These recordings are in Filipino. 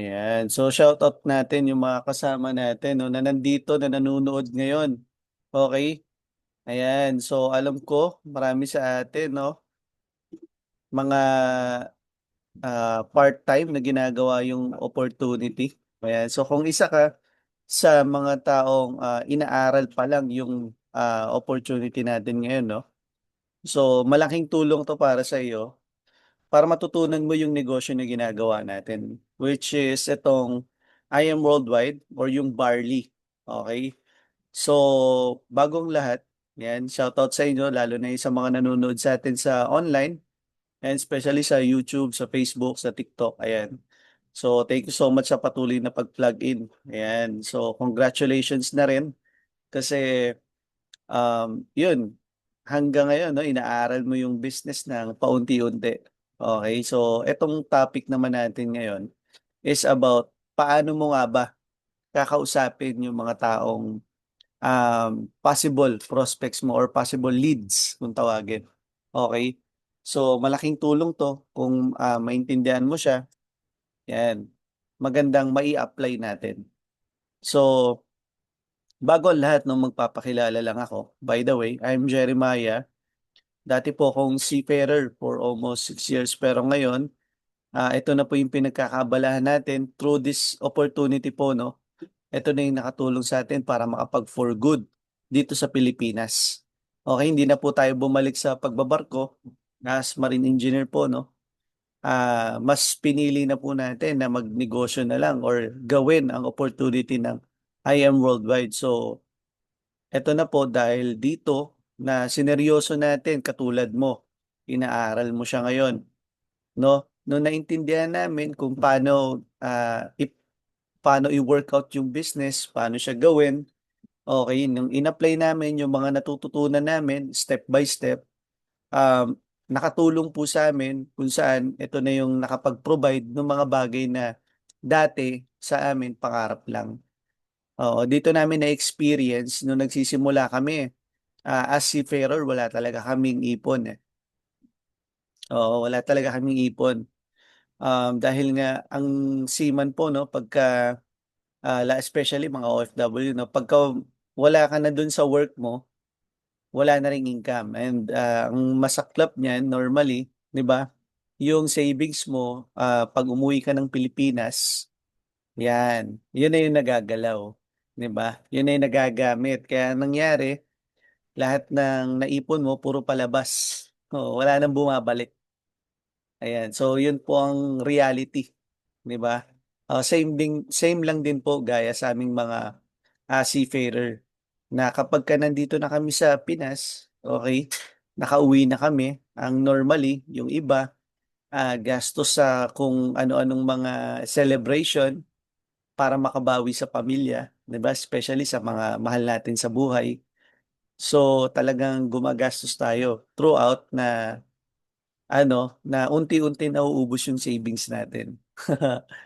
Ayan. So, shoutout natin yung mga kasama natin, no, na nandito, na nanonood ngayon. Okay? Ayan. So, alam ko, marami sa atin, no, mga part-time na ginagawa yung opportunity. Ayan. So, kung isa ka sa mga taong inaaral pa lang yung opportunity natin ngayon, no? So, malaking tulong to para sa iyo para matutunan mo yung negosyo na ginagawa natin, which is itong I am Worldwide or yung Barley. Okay? So, bagong lahat, yan, shoutout sa inyo, lalo na yung sa mga nanonood sa atin sa online, and especially sa YouTube, sa Facebook, sa TikTok, ayan. So, thank you so much sa patuloy na pag-plug in. Ayan. So, congratulations na rin kasi yun, hanggang ngayon, no, inaaral mo yung business ng paunti-unti. Okay, so etong topic naman natin ngayon is about paano mo nga ba kakausapin yung mga taong possible prospects mo or possible leads kung tawagin. Okay? So malaking tulong to kung maintindihan mo siya. Yan. Magandang mai-apply natin. So bago ang lahat, no, magpapakilala lang ako. By the way, I'm Jeremiah. Dati po akong seafarer for almost 6 years pero ngayon, ito na po yung pinagkakaabalahan natin through this opportunity po, no. Ito na yung nakatulong sa atin para makapag for good dito sa Pilipinas. Okay, hindi na po tayo bumalik sa pagbabarko as marine engineer po, no. Mas pinili na po natin na magnegosyo na lang or gawin ang opportunity ng I am worldwide. So, eto na po dahil dito na sineryoso natin katulad mo, inaaral mo siya ngayon, no? Nung naintindihan namin kung paano i-workout yung business, paano siya gawin, okay, nung in-apply namin yung mga natututunan namin step by step, nakatulong po sa amin kung saan ito na yung nakapag-provide ng mga bagay na dati sa amin pangarap lang. Oo, dito namin na-experience nung nagsisimula kami. As seafarer, wala talaga kaming ipon eh. Oo, wala talaga kaming ipon. Dahil nga ang seaman po, no, pagka, especially mga OFW, no, pagka wala ka na dun sa work mo, wala na ring income. And ang masaklap niyan, normally, di ba, yung savings mo, pag umuwi ka ng Pilipinas, yan, yun na yung nagagalaw. Di ba? Yun na yung nagagamit. Kaya nangyari, lahat ng naipon mo puro palabas. Oo, wala nang bumabalik. Ayan, so yun po ang reality, 'di ba? Same lang din po gaya sa aming mga seafarer na kapag ka nandito na kami sa Pinas, okay, nakauwi na kami. Ang normally, yung iba, gastos sa kung ano-anong mga celebration para makabawi sa pamilya, 'di ba? Especially sa mga mahal natin sa buhay. So, talagang gumagastos tayo throughout na na unti-unti nauubos yung savings natin.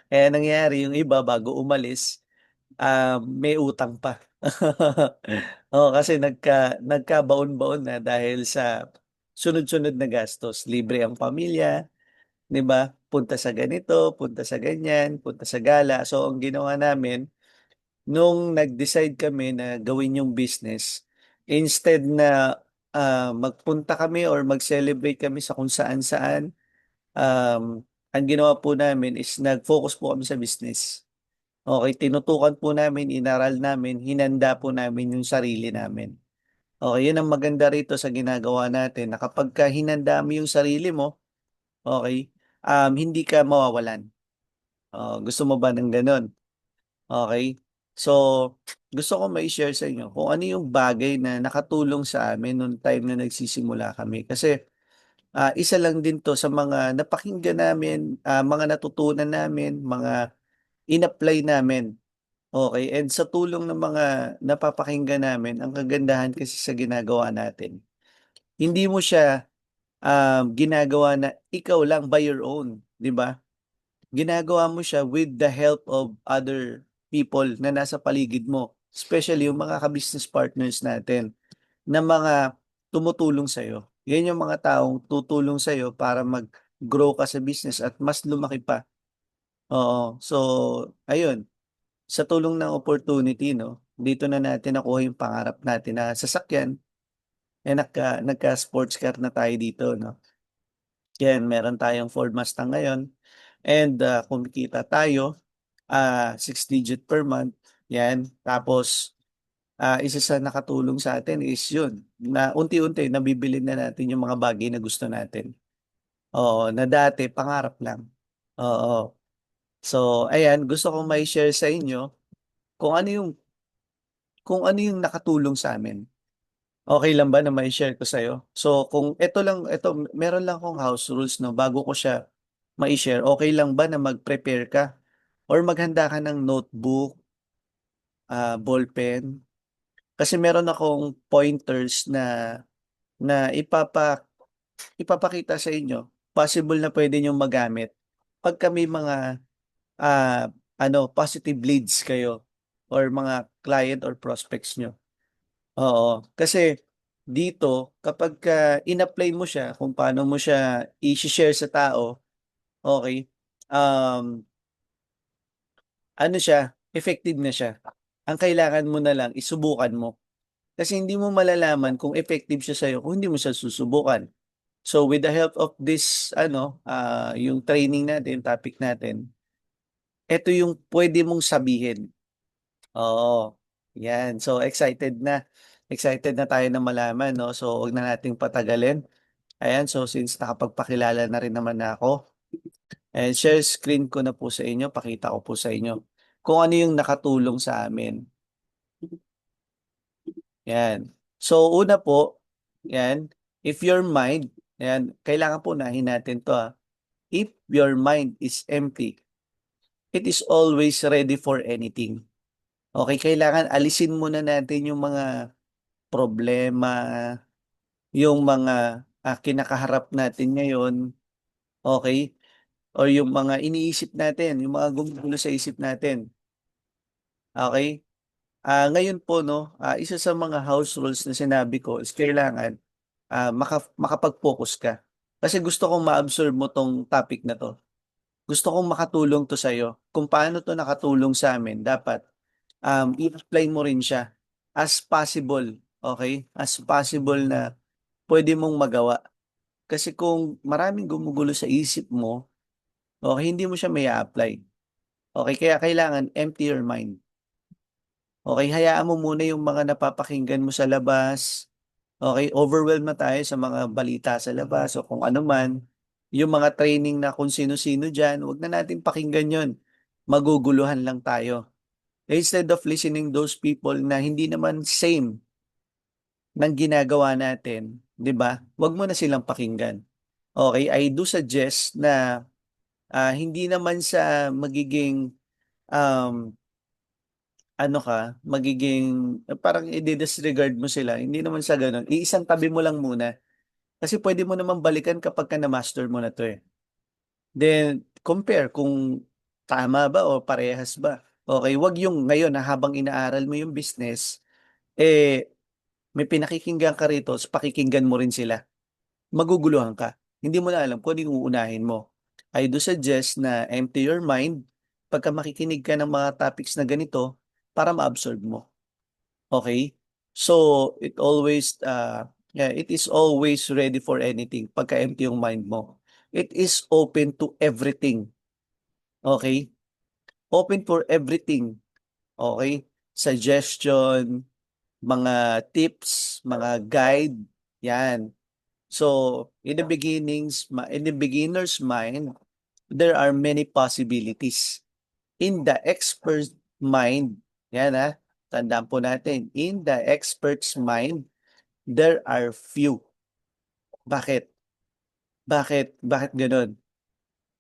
Kaya nangyari yung iba bago umalis, may utang pa. Oo, kasi nagkabaon-baon na dahil sa sunod-sunod na gastos. Libre ang pamilya, 'di ba? Punta sa ganito, punta sa ganyan, punta sa gala. So, ang ginawa namin nung nag-decide kami na gawin yung business, instead na, magpunta kami or mag-celebrate kami sa kung saan-saan, ang ginawa po namin is nag-focus po kami sa business. Okay, tinutukan po namin, inaral namin, hinanda po namin yung sarili namin. Okay, yun ang maganda rito sa ginagawa natin na kapagka hinanda mo yung sarili mo, okay, hindi ka mawawalan. Gusto mo ba ng gano'n? Okay. So, gusto ko mai-share sa inyo kung ano yung bagay na nakatulong sa amin nung time na nagsisimula kami. Kasi, isa lang din 'to sa mga napakinggan namin, mga natutunan namin, mga in-apply namin, okey. And sa tulong ng mga napapakinggan namin, ang kagandahan kasi sa ginagawa natin, hindi mo siya, ginagawa na ikaw lang by your own, 'di ba? Ginagawa mo siya with the help of other people na nasa paligid mo, especially yung mga ka-business partners natin na mga tumutulong sa'yo. Yan yung mga taong tutulong sa'yo para mag-grow ka sa business at mas lumaki pa. Oo. So, ayun, sa tulong ng opportunity 'no, dito na natin nakuha yung pangarap natin na sasakyan, nagka-sports car na tayo dito 'no. Yan, meron tayong Ford Mustang ngayon and, kumikita tayo, 6 digit per month, 'yan. Tapos, isa sa nakatulong sa atin is yun, na unti-unti nabibili na natin yung mga bagay na gusto natin. Oo, na dati pangarap lang. Oo. So, ayan, gusto kong mai-share sa inyo kung ano yung nakatulong sa'min. Okey lang ba na mai-share ko sa'yo? So, kung eto meron lang akong house rules 'no, bago ko siya mai-share, okey lang ba na mag-prepare ka or maghanda ka ng notebook, ballpen? Kasi meron akong pointers na na ipapakita sa inyo. Possible na puwede niyong magamit pagka may mga, positive leads kayo or mga client or prospects niyo. Oo, kasi dito kapagka in-apply mo siya kung paano mo siya i-she-share sa tao, okey, um, ano siya, effective na siya. Ang kailangan mo na lang is subukan mo. Kasi hindi mo malalaman kung effective siya sa'yo kung hindi mo siya susubukan. So, with the help of this yung training natin, topic natin, eto yung puwede mong sabihin. Oo, 'yan. So, excited na tayo na malaman 'no, so 'wag na nating patagalin. Ayan, so since nakapagpakilala na rin naman na ako, and share screen ko na po sa inyo, pakita ko po sa inyo kung ano yung nakatulong sa amin, 'yan. So, una po, 'yan, if your mind, 'yan, kailangan po unahin natin 'to, if your mind is empty, it is always ready for anything. Okey, kailangan alisin muna natin yung mga problema, yung mga, kinakaharap natin ngayon, okey? Or yung mga iniisip natin, yung mga gumugulo sa isip natin, okey? Ngayon po 'no, isa sa mga house rules na sinabi ko is kailangan, makapag-focus ka. Kasi gusto kong ma-absorb mo 'tong topic na 'to. Gusto kong makatulong 'to sa'yo. Kung paano 'to nakatulong sa'min dapat, i-apply mo rin siya as possible, okey? As possible na puwede mong magawa. Kasi kung maraming gumugulo sa isip mo, okey, hindi mo siya mai-a-apply. Okey, kaya kailangan empty your mind. Okey, hayaan mo muna yung mga napapakinggan mo sa labas, okey, overwhelmed na tayo sa mga balita sa labas o kung ano man. Yung mga training na kung sino-sino diyan, 'wag na nating pakinggan yun, maguguluhan lang tayo. Instead of listening those people na hindi naman same ng ginagawa natin, 'di ba? 'Wag mo na silang pakinggan. Okey, I do suggest na, hindi naman sa magiging, um magiging parang ide-disregard mo sila, hindi naman sa gano'n. Iisang tabi mo lang muna. Kasi puwede mo namang balikan kapagka na-master mo na 'to, eh. Then compare kung tama ba o parehas ba. Okey, 'wag yung ngayon na habang inaaral mo yung business, eh, may pinakikinggan ka rito ta's pakikinggan mo rin sila. Maguguluhan ka. Hindi mo na alam kung ano yung uunahin mo. I do suggest na empty your mind pagka makikinig ka ng mga topics na ganito para ma-absorb mo. Okay. So, it is always ready for anything pagka-empty yung mind mo. It is open to everything, okay. Open for everything, okay. Suggestion, mga tips, mga guide, 'yan. So, in the beginner's mind, there are many possibilities. In the expert mind, 'yan, tandaan po natin, in the expert's mind, there are few. Bakit? Bakit gano'n?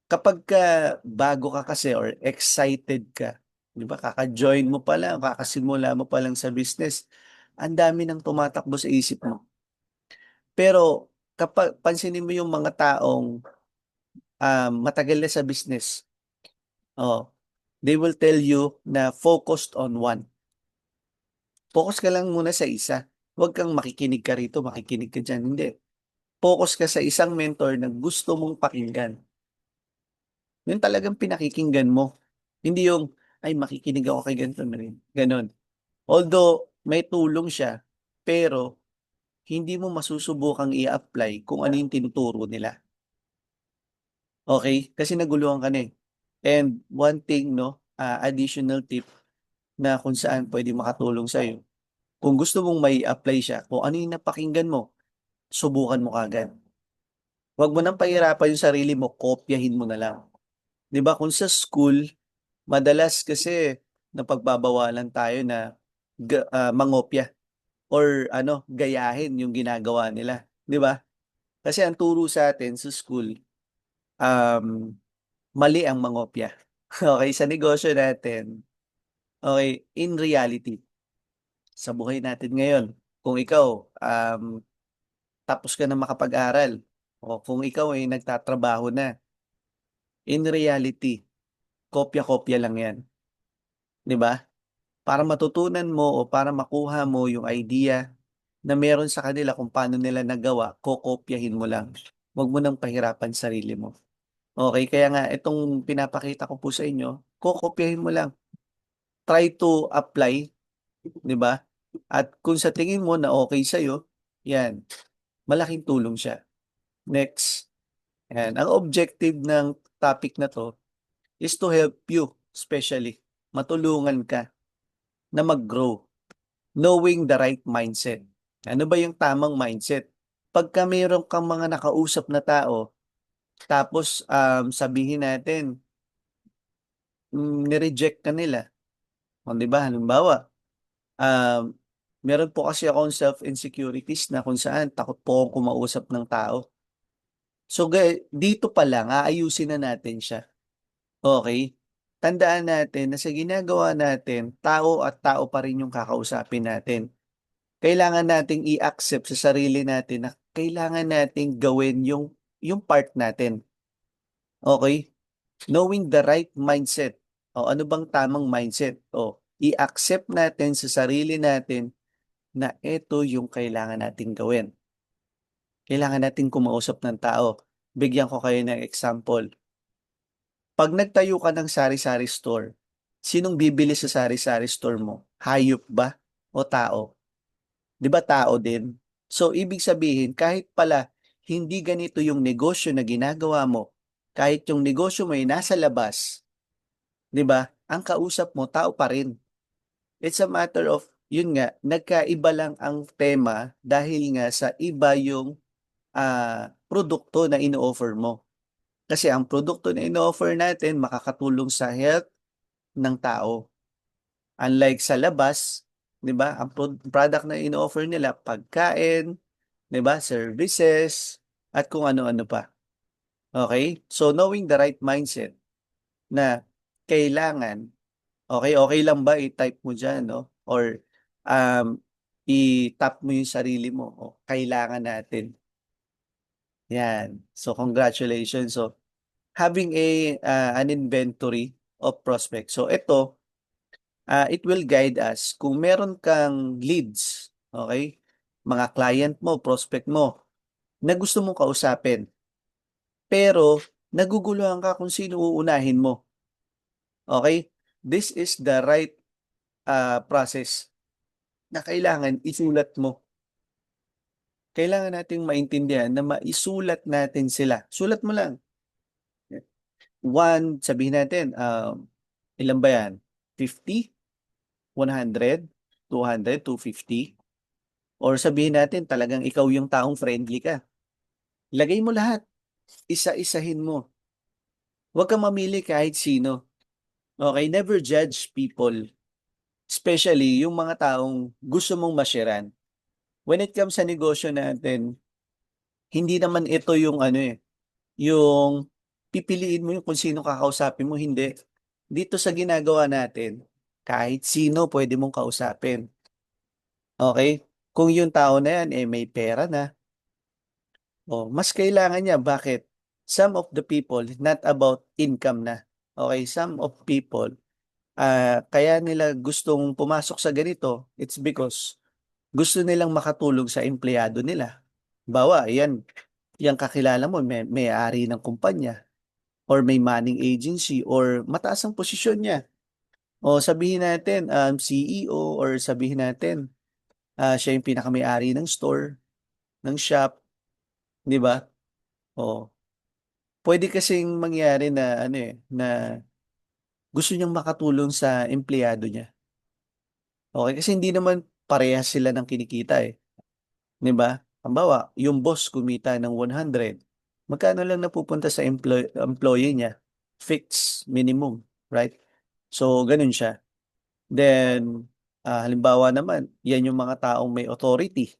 Kapagka bago ka kasi or excited ka, 'di ba, kaka-join mo pa lang, kakasimula mo pa lang sa business, ang dami ng tumatakbo sa isip mo. Pero pansinin mo yung mga taong, matagal na sa business, oh, they will tell you na focused on one. Focus ka lang muna sa isa. Huwag kang makikinig ka rito, makikinig ka diyan, hindi. Focus ka sa isang mentor na gusto mong pakinggan. Yung talagang pinakikinggan mo. Hindi yung, ay makikinig ako kay ganito na rin. Ganon. Although may tulong siya, pero hindi mo masusubukang i-apply kung ano yung tinuturo nila. Okay? Kasi naguluhan ka na eh. And one thing, no, additional tip na kung saan pwede makatulong sa'yo. Kung gusto mong may apply siya, kung ano yung napakinggan mo, subukan mo kagad. Huwag mo nang pahirapan yung sarili mo, kopyahin mo na lang. 'Di ba kung sa school, madalas kasi napagbabawalan tayo na mangopya or ano, gayahin yung ginagawa nila, 'di ba? Kasi ang turo sa atin sa school, um, mali ang mangopya. Okay, sa negosyo natin, okay, in reality, sa buhay natin ngayon, kung ikaw, tapos ka na makapag-aral, o kung ikaw ay nagtatrabaho na, in reality, kopya-kopya lang yan, 'di ba? Para matutunan mo o para makuha mo yung idea na meron sa kanila kung paano nila nagawa, kokopyahin mo lang. Huwag mo nang pahirapan sarili mo. Okay, kaya nga itong pinapakita ko po sa inyo, kokopyahin mo lang. Try to apply, 'di ba? At kung sa tingin mo na okay sa'yo, yan, malaking tulong siya. Next, yan. Ang objective ng topic na 'to is to help you, especially, matulungan ka na mag-grow, knowing the right mindset. Ano ba yung tamang mindset? Pagka mayroon kang mga nakausap na tao, tapos sabihin natin, ni-reject ka nila. O, di ba? Halimbawa, um, meron po kasi akong self-insecurities na kung saan takot po akong kumausap ng tao. So, dito pa lang, aayusin na natin siya. Okay? Tandaan natin na sa ginagawa natin, tao at tao pa rin yung kakausapin natin. Kailangan nating i-accept sa sarili natin na kailangan nating gawin yung part natin. Okay? Knowing the right mindset. O ano bang tamang mindset? O i-accept natin sa sarili natin na ito yung kailangan nating gawin. Kailangan nating kumausap ng tao. Bigyan ko kayo ng example. Pag nagtayo ka ng sari-sari store, sinong bibili sa sari-sari store mo? Hayop ba o tao? 'Di ba tao din? So, ibig sabihin, kahit pala hindi ganito yung negosyo na ginagawa mo, kahit yung negosyo mo ay nasa labas, 'di ba? Ang kausap mo, tao pa rin. It's a matter of, yun nga, nagkaiba lang ang tema dahil nga sa iba yung produkto na ino-offer mo. Kasi ang produkto na ino-offer natin makakatulong sa health ng tao. Unlike sa labas, 'di ba? Ang product na ino-offer nila pagkain, 'di ba? Services at kung ano-ano pa. Okay? So knowing the right mindset na kailangan, okay, okay lang ba i-type mo diyan, no? Or i-tap mo yung sarili mo, o kailangan natin. Yan. So congratulations. So having an inventory of prospects. So ito, it will guide us kung meron kang leads, okay? Mga client mo, prospect mo, na gusto mong kausapin. Pero naguguluhan ka kung sino uunahin mo. Okay? This is the right process na kailangan isulat mo. Kailangan nating maintindihan na maisulat natin sila. Sulat mo lang. One, sabihin natin, ilan ba yan? 50? 100? 200? 250? Or sabihin natin talagang ikaw yung taong friendly ka. Lagay mo lahat. Isa-isahin mo. Huwag kang mamili kahit sino. Okay? Never judge people. Especially yung mga taong gusto mong mashiran. When it comes sa negosyo natin, hindi naman ito yung ano yung pipiliin mo yung kung sino kakausapin mo, hindi. Dito sa ginagawa natin, kahit sino pwede mong kausapin. Okay? Kung yung tao na yan, may pera na, mas kailangan niya. Bakit? Some of the people, not about income na. Okay? Some of people, kaya nila gustong pumasok sa ganito, it's because gusto nilang makatulong sa empleyado nila. Bawa, yan kakilala mo, may-ari ng kumpanya. or may manning agency or mataas ang posisyon niya. O sabihin natin CEO or sabihin natin siya yung pinakamayari ng store, ng shop, 'di ba? O pwede kasing mangyari na ano na gusto niyang makatulong sa empleyado niya. Okay, kasi hindi naman parehas sila ng kinikita eh, 'di ba? Halimbawa, yung boss kumita ng 100, magkano lang napupunta sa employee niya? Fixed minimum, right? So, ganun siya. Then, halimbawa naman, yan yung mga taong may authority.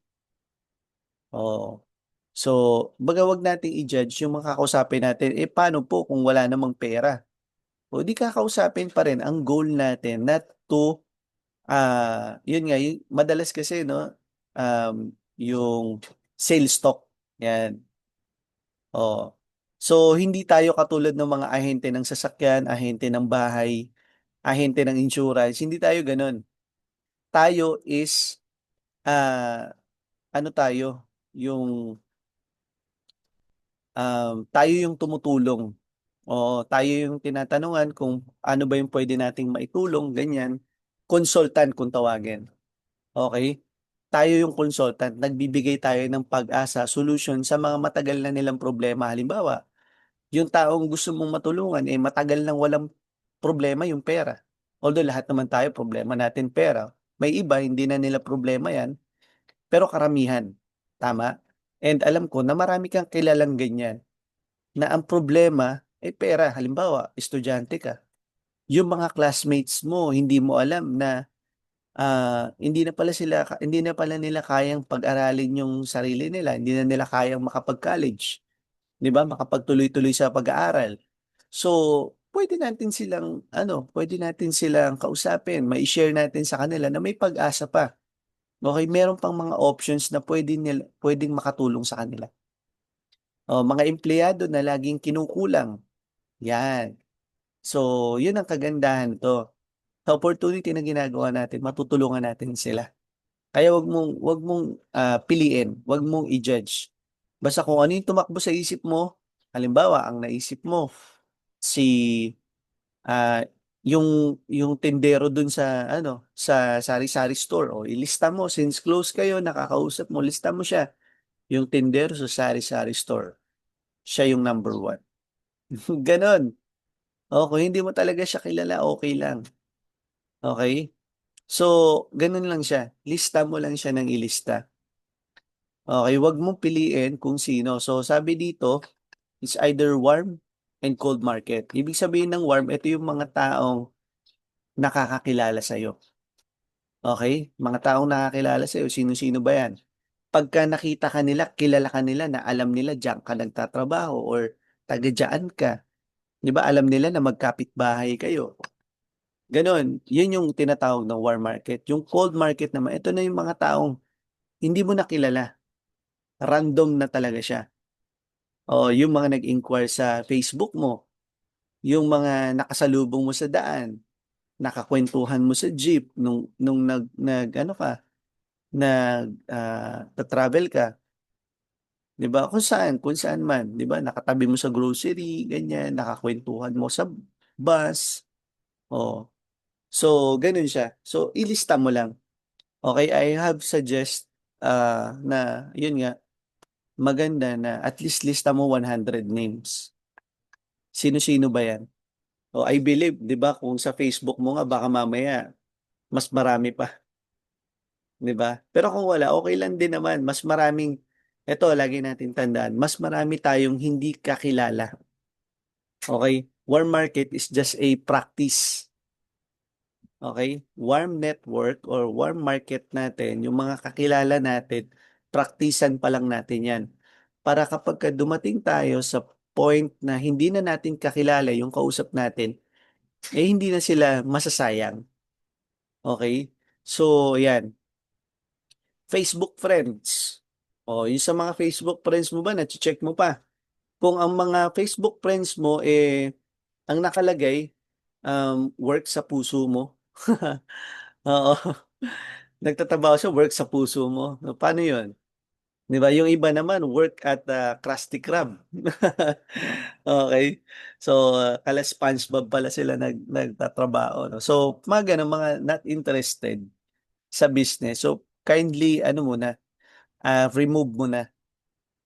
Oh. So, baga wag nating i-judge yung mga kakausapin natin. Eh, paano po kung wala namang pera? O di kakausapin pa rin. Ang goal natin, not to, yun nga, madalas kasi, no, yung sales talk. Yan. Oh. So, hindi tayo katulad ng mga ahente ng sasakyan, ahente ng bahay, ahente ng insurance. Hindi tayo ganun. Tayo is, ah, ano tayo, yung tayo yung tumutulong. Oo, tayo yung tinatanungan kung ano ba yung pwede nating maitulong, ganyan. Consultant kung tawagin. Okay? Tayo yung consultant, nagbibigay tayo ng pag-asa, solution sa mga matagal na nilang problema. Halimbawa, yung taong gusto mong matulungan, eh matagal nang walang problema yung pera. Although lahat naman tayo, problema natin pera. May iba, hindi na nila problema yan, pero karamihan. Tama? And alam ko na marami kang kilalang ganyan na ang problema ay pera. Halimbawa, estudyante ka. Yung mga classmates mo, hindi mo alam na hindi na pala nila kayang pag-aralin yung sarili nila, hindi na nila kayang makapag-college, 'di ba? Makapagtuloy-tuloy sa pag-aaral. So, pwede natin silang kausapin, mai-share natin sa kanila na may pag-asa pa. Okay, meron pang mga options na pwedeng makatulong sa kanila. O, mga empleyado na laging kinukulang, 'yan. So, yun ang kagandahan nito. Sa opportunity na ginagawa natin, matutulungan natin sila. Kaya wag mong piliin, wag mong i-judge. Basta kung ano yung tumakbo sa isip mo, halimbawa, ang naisip mo, si, ah, yung tindero dun sa, ano, sa sari-sari store, o ilista mo, since close kayo, nakakausap mo, lista mo siya. Yung tindero sa sari-sari store, siya yung number one. Ganon. O, kung hindi mo talaga siya kilala, okay lang. Okay? So, ganun lang siya. Lista mo lang siya ng ilista. Okay, wag mong piliin kung sino. So, sabi dito, it's either warm and cold market. Ibig sabihin ng warm, ito yung mga taong nakakakilala sa'yo. Okay? Mga taong nakakilala sa'yo, sino-sino ba yan? Pagka nakita ka nila, kilala ka nila na alam nila diyan ka nagtatrabaho or taga diyaan ka. Di ba? Alam nila na magkapit-bahay kayo. Ganon. Yun yung tinatawag ng warm market. Yung cold market naman, ito na yung mga taong hindi mo nakilala. Random na talaga siya. O yung mga nag-inquire sa Facebook mo, yung mga nakasalubong mo sa daan, nakakwentuhan mo sa jeep nung ano ka, travel ka, 'di ba? Kung saan man, 'di ba? Nakatabi mo sa grocery, ganyan, nakakwentuhan mo sa bus. Oh. So, ganun siya. So, ilista mo lang. Okay, I have suggest na yun nga, maganda na at least lista mo 100 names. Sino-sino ba 'yan? Oh, I believe, 'di ba, kung sa Facebook mo nga baka mamaya mas marami pa, 'di ba? Pero kung wala, okay lang din naman. Eto, lagi natin tandaan, mas marami tayong hindi kakilala. Okay? Warm market is just a practice. Okay? Warm network or warm market natin, yung mga kakilala natin, praktisan pa lang natin yan. Para kapag dumating tayo sa point na hindi na natin kakilala yung kausap natin, eh hindi na sila masasayang. Okay? So, yan. Facebook friends. O, yung sa mga Facebook friends mo ba, na-check mo pa? Kung ang mga Facebook friends mo, ang nakalagay, work sa puso mo. Oo. Nagtatrabaho siya, work sa puso mo. Paano yun? 'Di ba? Yung iba naman work at Krusty Krab. Okey. So, kala SpongeBob pala sila nagtatrabaho 'no. So, mga gano'n, mga not interested sa business. So, kindly ano muna, remove mo na.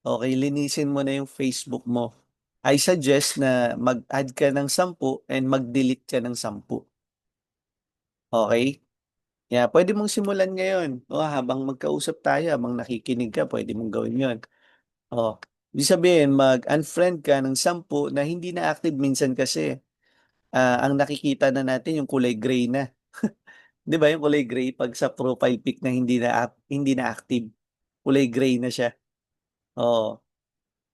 Okey, linisin mo na yung Facebook mo. I suggest na mag-add ka ng 10 and mag-delete ka ng 10. Okey? Puwede mong simulan ngayon. Habang magkausap tayo, habang nakikinig ka, puwede mong gawin 'yun. Oh, ibig sabihin mag-unfriend ka ng 10 na hindi na active. Minsan kasi, ang nakikita na natin yung kulay gray na. 'Di ba yung kulay gray 'pag sa profile pic na hindi na active, kulay gray na siya, oo.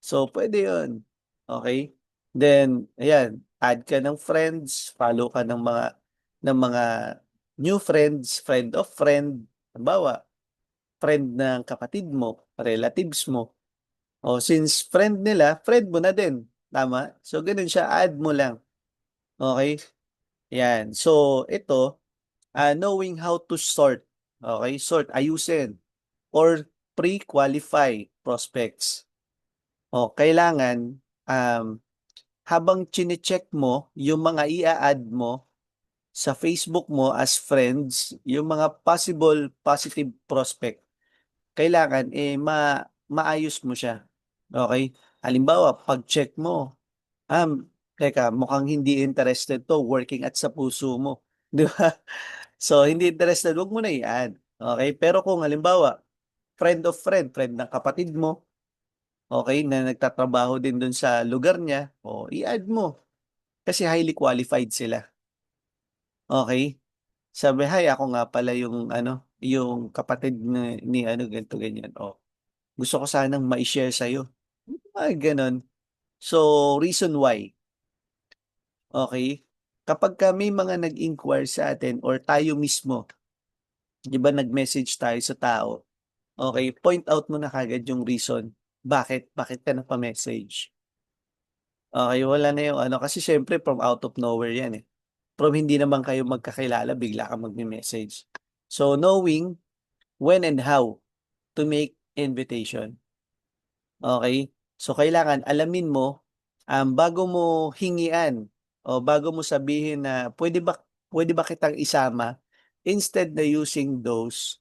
So, puwede yun, okey? Then ayan, add ka ng friends, follow ka ng mga new friends, friend of friend. Halimbawa, friend ng kapatid mo, relatives mo. Since friend nila, friend mo na din, tama? So, gano'n siya, add mo lang, okey? 'Yan. So, ito, knowing how to sort, okey? Sort, ayusin or pre-qualify prospects. Kailangan, habang chine-check mo yung mga i-a-add mo sa Facebook mo as friends, yung mga possible positive prospect, kailangan, maayos mo siya, okey? Halimbawa, pag-check mo, teka mukhang hindi interested 'to, working at sa puso mo, 'di ba? So, hindi interested, 'wag mo na i-add, okey? Pero kung halimbawa, friend of friend, friend ng kapatid mo, okey, na nagtatrabaho din dun sa lugar niya, i-add mo. Kasi highly qualified sila, okey? Sabi, "Hi, ako nga pala yung ano, yung kapatid ni ano, ganito, ganyan. Gusto ko sanang mai-share sa'yo." Mga gano'n. So, reason why, okey? Kapagka may mga nag-inquire sa atin or tayo mismo, 'di ba nag-message tayo sa tao, okey, point out mo na kaagad yung reason, bakit ka nagpa-message. Okey, wala na yung ano, kasi siyempre from out of nowhere 'yan, eh. From hindi naman kayo magkakilala bigla kang magme-message. So, knowing when and how to make invitation, okey? So, kailangan alamin mo, bago mo hingian o bago mo sabihin na, "Puwede ba kitang isama?" Instead na using those,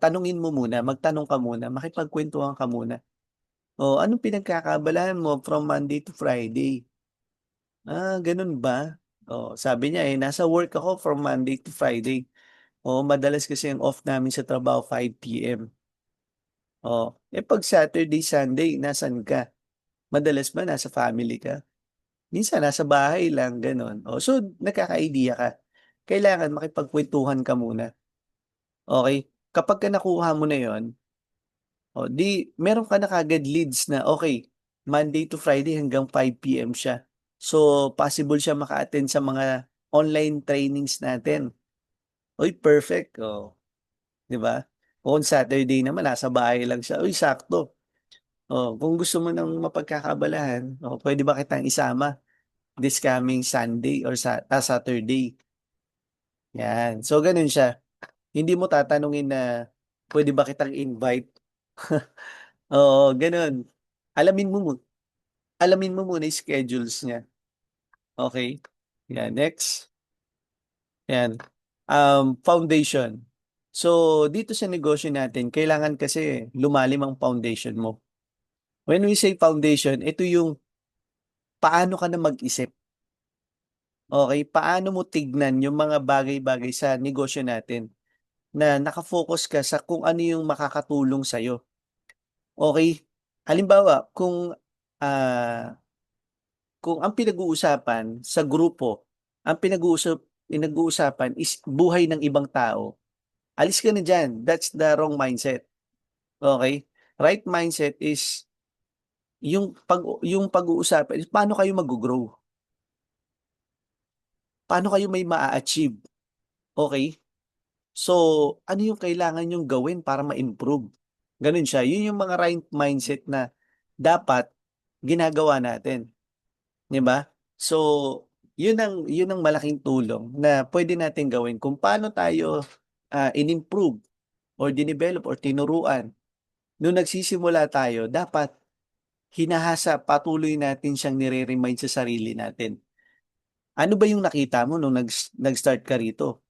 tanungin mo muna, magtanong ka muna, makipagkuwentuhan ka muna. "Anong pinagkakaabalahan mo from Monday to Friday?" Gano'n ba? Sabi niya, "Nasa work ako from Monday to Friday." Madalas kasi ang off namin sa trabaho 5 PM. 'Pag Saturday, Sunday nasaan ka? Madalas ba nasa family ka? Minsan nasa bahay lang, gano'n. So nagkaka-idea ka. Kailangan makipagkuwentuhan ka muna, okey? Kapagka nakuha mo na 'yun, 'di meron ka na kaagad leads na, okey, Monday to Friday hanggang 5 PM siya. So possible siya maka-attend sa mga online trainings natin. Uy, perfect, 'di ba? Kung Saturday naman nasa bahay lang siya, uy, sakto. Kung gusto mo ng mapagkakaabalahan, puwede ba kitang isama this coming Sunday or Saturday, 'yan. So gano'n siya. Hindi mo tatanungin na, "Puwede ba kitang invite?" Gano'n. Alamin mo mu alamin mo muna yung schedules niya, okey? 'Yan, next, 'yan, foundation. So, dito sa negosyo natin kailangan kasi lumalim ang foundation mo. When we say foundation, ito yung paano ka na mag-isip, okey? Paano mo tignan yung mga bagay-bagay sa negosyo natin na naka-focus ka sa kung ano yung makakatulong sa'yo, okey? Halimbawa, kung ang pinag-uusapan sa grupo, ang pinag-uusapan is buhay ng ibang tao, alis ka na diyan, that's the wrong mindset, okey? Right mindset is yung pag-uusapan is paano kayo maggo-grow, paano kayo may maa-achieve, okey? So, ano yung kailangan niyong gawin para ma-improve, gano'n siya. Yun yung mga right mindset na dapat ginagawa natin, 'di ba? So, yun ang malaking tulong na puwede nating gawin kung paano tayo, in-improve or dinevelop or tinuruan Nung nagsisimula tayo, dapat patuloy natin siyang nire-remind sa sarili natin. Ano ba yung nakita mo nung nag-start ka rito?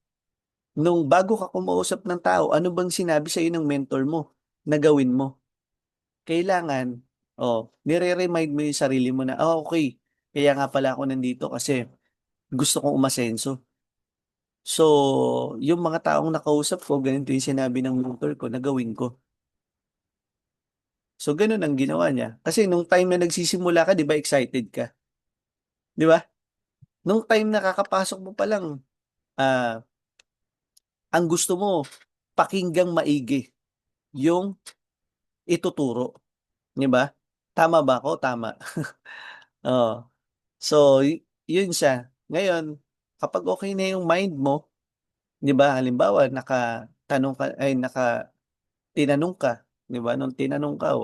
Nung bago ka kumausap ng tao, ano bang sinabi sa'yo ng mentor mo na gawin mo? Kailangan, nire-remind mo yung sarili mo na, okay, kaya nga pala ako nandito kasi gusto kong umasenso. So, yung mga taong nakausap ko, ganito yung sinabi ng mentor ko na gawin ko. So, ganun ang ginawa niya. Kasi nung time na nagsisimula ka, di ba, excited ka? Di ba? Nung time na kakapasok mo pa lang, ah, ang gusto mo, pakinggang maigi yung ituturo. Di ba? Tama ba ako? Tama. Oo. So, yun siya. Ngayon, kapag okay na yung mind mo, 'di ba? Halimbawa, tinanong ka, 'di ba? Nung tinanong ka,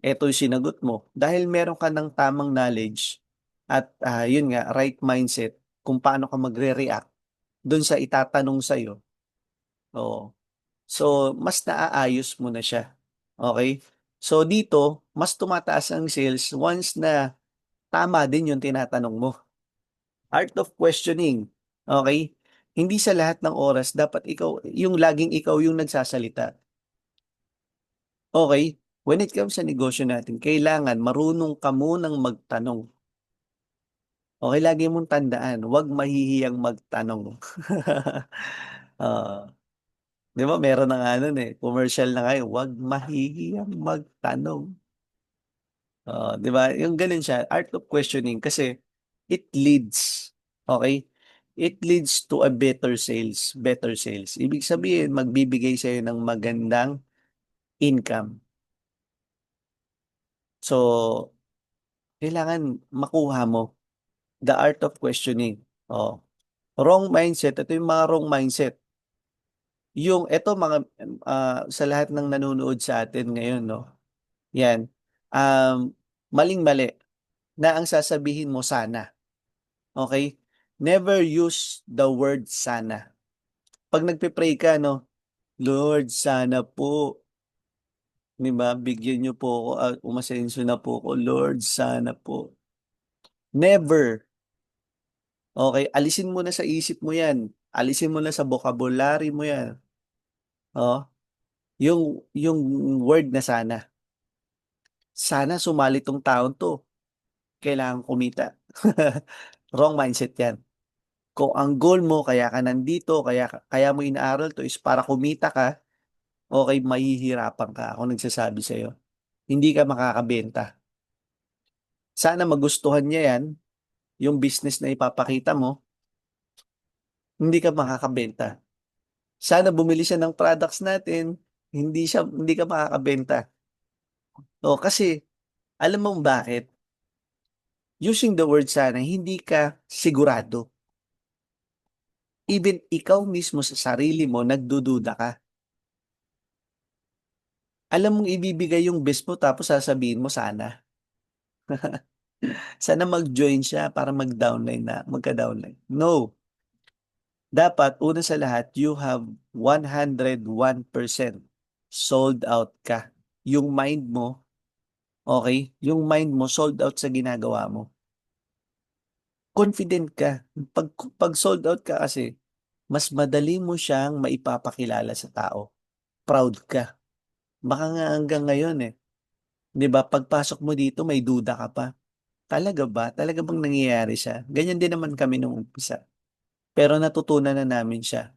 eto yung sinagot mo. Dahil meron ka ng tamang knowledge at yun nga, right mindset kung paano ka magre-react dun sa itatanong sa'yo. Oo. So, mas naaayos mo na siya. Okay? So, dito, mas tumataas ang sales once na tama din yung tinatanong mo. Art of questioning. Okay? Hindi sa lahat ng oras dapat laging ikaw yung nagsasalita. Okay? When it comes sa negosyo natin, kailangan marunong ka munang magtanong. Okay, lagi mong tandaan, huwag mahihiyang magtanong. Oo. Di ba meron na nga nun commercial na ngayon, huwag mahihiyang magtanong. Di ba? Yung ganun siya, art of questioning kasi it leads, okay? It leads to a better sales, better sales. Ibig sabihin, magbibigay sa'yo ng magandang income. So, kailangan makuha mo the art of questioning. Oh. Wrong mindset, ito yung mga wrong mindset. Ito sa lahat ng nanonood sa atin ngayon, no? Yan. Maling-mali na ang sasabihin mo sana. Okay? Never use the word sana. Pag nagpe-pray ka, no? Lord, sana po, 'di ba? Bigyan niyo po ako at umasenso na po ako. Lord, sana po. Never. Okay? Alisin mo na sa isip mo 'yan. Alisin mo na sa vocabulary mo 'yan. Oh, yung word na sana. Sana sumali tong taon 'to. Kailangan kumita. Wrong mindset 'yan. Kung ang goal mo kaya ka nandito, kaya mo inaaral 'to is para kumita ka, okay, mahihirapan ka. Ako nagsasabi sa'yo. Hindi ka makakabenta. Sana magustuhan niya 'yan, yung business na ipapakita mo, hindi ka makakabenta. Sana bumili siya ng products natin, hindi ka makakabenta. Kasi alam mo bakit? Using the word sana, hindi ka sigurado. Even ikaw mismo sa sarili mo, nagdududa ka. Alam mong ibibigay yung best mo tapos sasabihin mo sana. Sana mag-join siya para magka-downline. No. Dapat, una sa lahat, you have 101% sold out ka. Yung mind mo, okay? Yung mind mo sold out sa ginagawa mo. Confident ka. Pag sold out ka kasi, mas madali mo siyang maipapakilala sa tao. Proud ka. Baka nga hanggang ngayon 'di ba, pagpasok mo dito may duda ka pa. Talaga ba? Talaga bang nangyayari siya? Ganyan din naman kami nung umpisa. Pero natutunan na namin siya.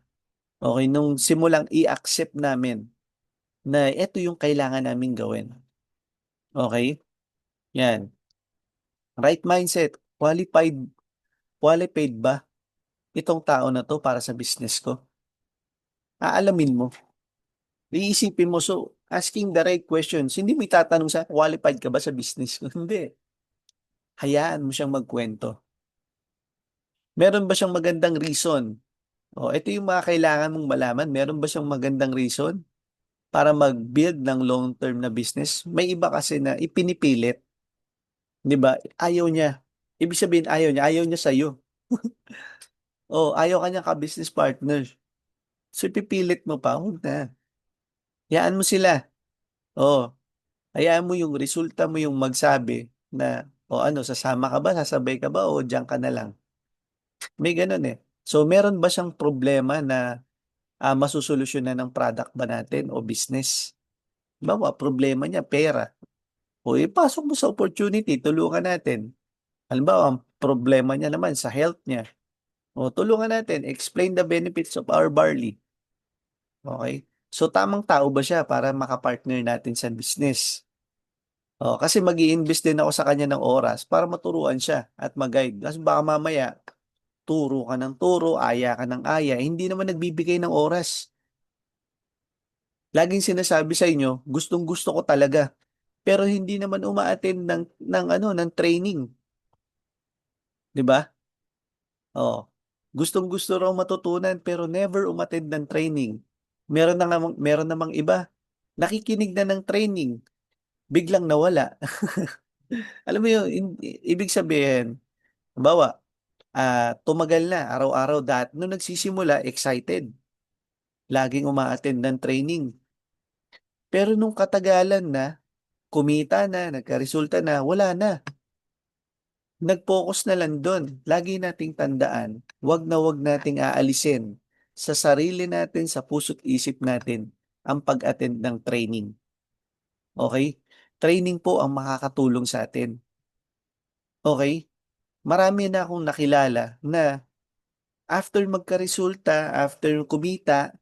Okay, nung simulang i-accept namin na ito yung kailangan naming gawin. Okay? Yan. Right mindset. Qualified ba itong tao na 'to para sa business ko? Aalamin mo. Iisipin mo, so asking the right questions. Hindi mo itatanong sa qualified ka ba sa business ko? Hindi. Hayaan mo siyang magkwento. Meron ba siyang magandang reason? Ito yung mga kailangan mong malaman. Meron ba siyang magandang reason para mag-build ng long-term na business? May iba kasi na ipinipilit, 'di ba? Ayaw niya. Ibig sabihin ayaw niya sa'yo. Ayaw ka niya ka-business partner. So ipipilit mo pa, huwag na. Hayaan mo sila. Oo, hayaan mo yung resulta mo yung magsabi na, o ano, sasama ka ba, sasabay ka ba, o diyan ka na lang. May gano'n eh. So, meron ba siyang problema na masosolusyunan ng product ba natin o business? Halimbawa, problema niya pera, o ipasok mo sa opportunity, tulungan natin. Halimbawa, ang problema niya naman sa health niya, o tulungan natin, explain the benefits of our barley. Okay? So, tamang tao ba siya para makapartner natin sa business? Oh, kasi mag-i-invest din ako sa kanya ng oras para maturuan siya at mag-guide. Kasi baka mamaya, turo ka ng turo, aya ka ng aya, hindi naman nagbibigay ng oras. Laging sinasabi sa inyo, gustong-gusto ko talaga. Pero hindi naman uma-attend ng ano, ng training, 'di ba? Oh. Gustong-gusto raw matutunan pero never umattend ng training. Meron namang iba, nakikinig na ng training, biglang nawala. Alam mo yun, ibig sabihin, halimbawa, tumagal na araw-araw nung nagsisimula excited, laging uma-attend ng training. Pero nung katagalan na, kumita na, nagkaresulta na, wala na. Nag-focus na lang dun. Lagi nating tandaan, wag nating aalisin sa sarili natin, sa puso't isip natin, ang pag-attend ng training. Okay? Training po ang makakatulong sa atin. Okay? Marami na akong nakilala na after magkaresulta, after kumita,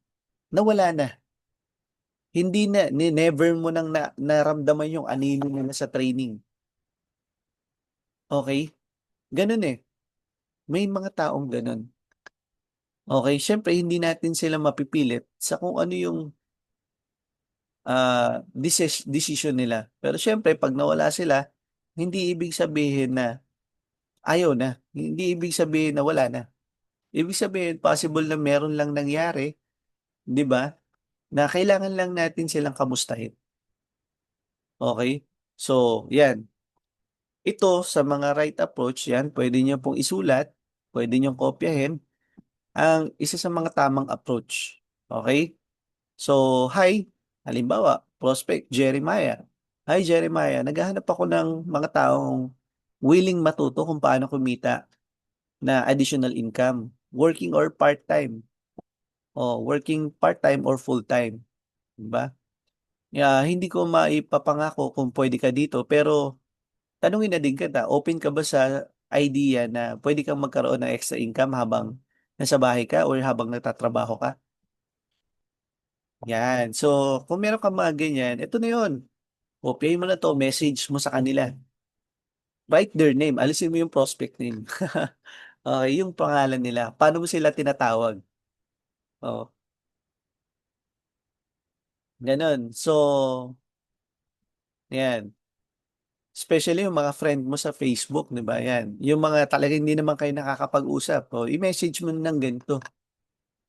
nawala na. Hindi na, never mo nang naramdaman yung anino nila sa training. Okay? Ganun eh. May mga taong ganun. Okay? Siyempre, hindi natin sila mapipilit sa kung ano yung decision nila. Pero siyempre, pag nawala sila, hindi ibig sabihin na ayaw na. Hindi ibig sabihin na wala na. Ibig sabihin, possible na meron lang nangyari, 'di ba? Na kailangan lang natin silang kamustahin. Okay? So, 'yan. Ito sa mga right approach, 'yan, puwede niyo pong isulat, puwede niyong kopyahin ang isa sa mga tamang approach. Okay? So, hi, halimbawa, prospect Jeremiah. Hi Jeremiah, naghahanap ako ng mga taong willing matuto kung paano kumita na additional income, working or part-time, o working part-time or full-time, 'di ba? Hindi ko maipapangako kung puwede ka dito, pero tanungin na din kita, open ka ba sa idea na puwede kang magkaroon ng extra income habang nasa bahay ka or habang nagtatrabaho ka? 'Yan. So, kung meron kang mga ganyan, eto na 'yun, kopyahin mo na 'to, message mo sa kanila. Write their name, alisin mo yung prospect name. Okey, yung pangalan nila, paano mo sila tinatawag, oo, gano'n. So, 'yan, especially yung mga friend mo sa Facebook, 'di ba, 'yan. Yung mga talagang hindi naman kayo nakakapag-usap, oh, i-message mo ng ganito,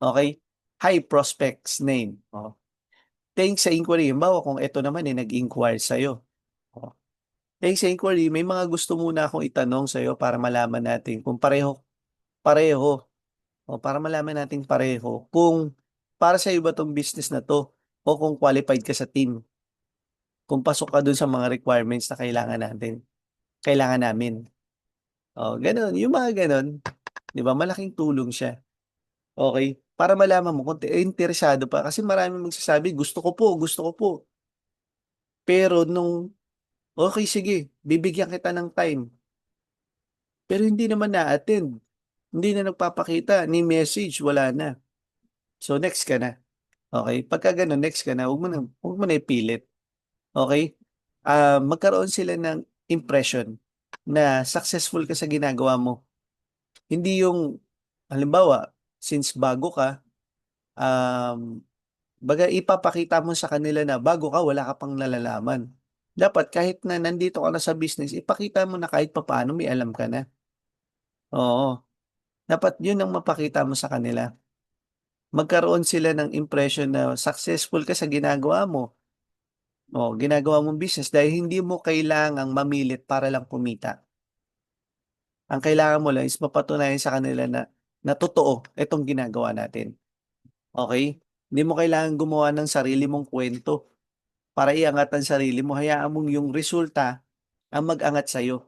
okey? Hi, prospect's name, oh. Thanks sa inquiry, halimbawa kung eto naman, nag-inquire sa'yo, oh. Thanks sa inquiry, may mga gusto muna akong itanong sa'yo para malaman natin kung pareho pareho, o para malaman nating pareho kung para sa'yo ba 'tong business na 'to o kung qualified ka sa team, kung pasok ka dun sa mga requirements na kailangan namin. Oh, gano'n, yung mga gano'n, 'di ba, malaking tulong siya, okey? Para malaman mo kung interesado pa kasi maraming magsasabi, gusto ko po." Pero nung, "Okey sige, bibigyan kita ng time." Pero hindi naman na-attend, hindi na nagpapakita, ni message wala na. So, next ka na, okey? Pagka gano'n, next ka na, wag mo na ipilit, okey? Magkaroon sila ng impression na successful ka sa ginagawa mo. Hindi yung halimbawa, since bago ka, um, baga ipapakita mo sa kanila na bago ka, wala ka pang nalalaman. Dapat kahit na nandito ka na sa business, ipakita mo na kahit papaano may alam ka na. Oo, dapat yun ang mapakita mo sa kanila. Magkaroon sila ng impression na successful ka sa ginagawa mo, o ginagawa mong business dahil hindi mo kailangang mamilit para lang kumita. Ang kailangan mo lang is mapatunayan sa kanila na totoo itong ginagawa natin, okey? Hindi mo kailangang gumawa ng sarili mong kuwento, para iangat ang sarili mo. Hayaan mong yung resulta ang mag-angat sa'yo.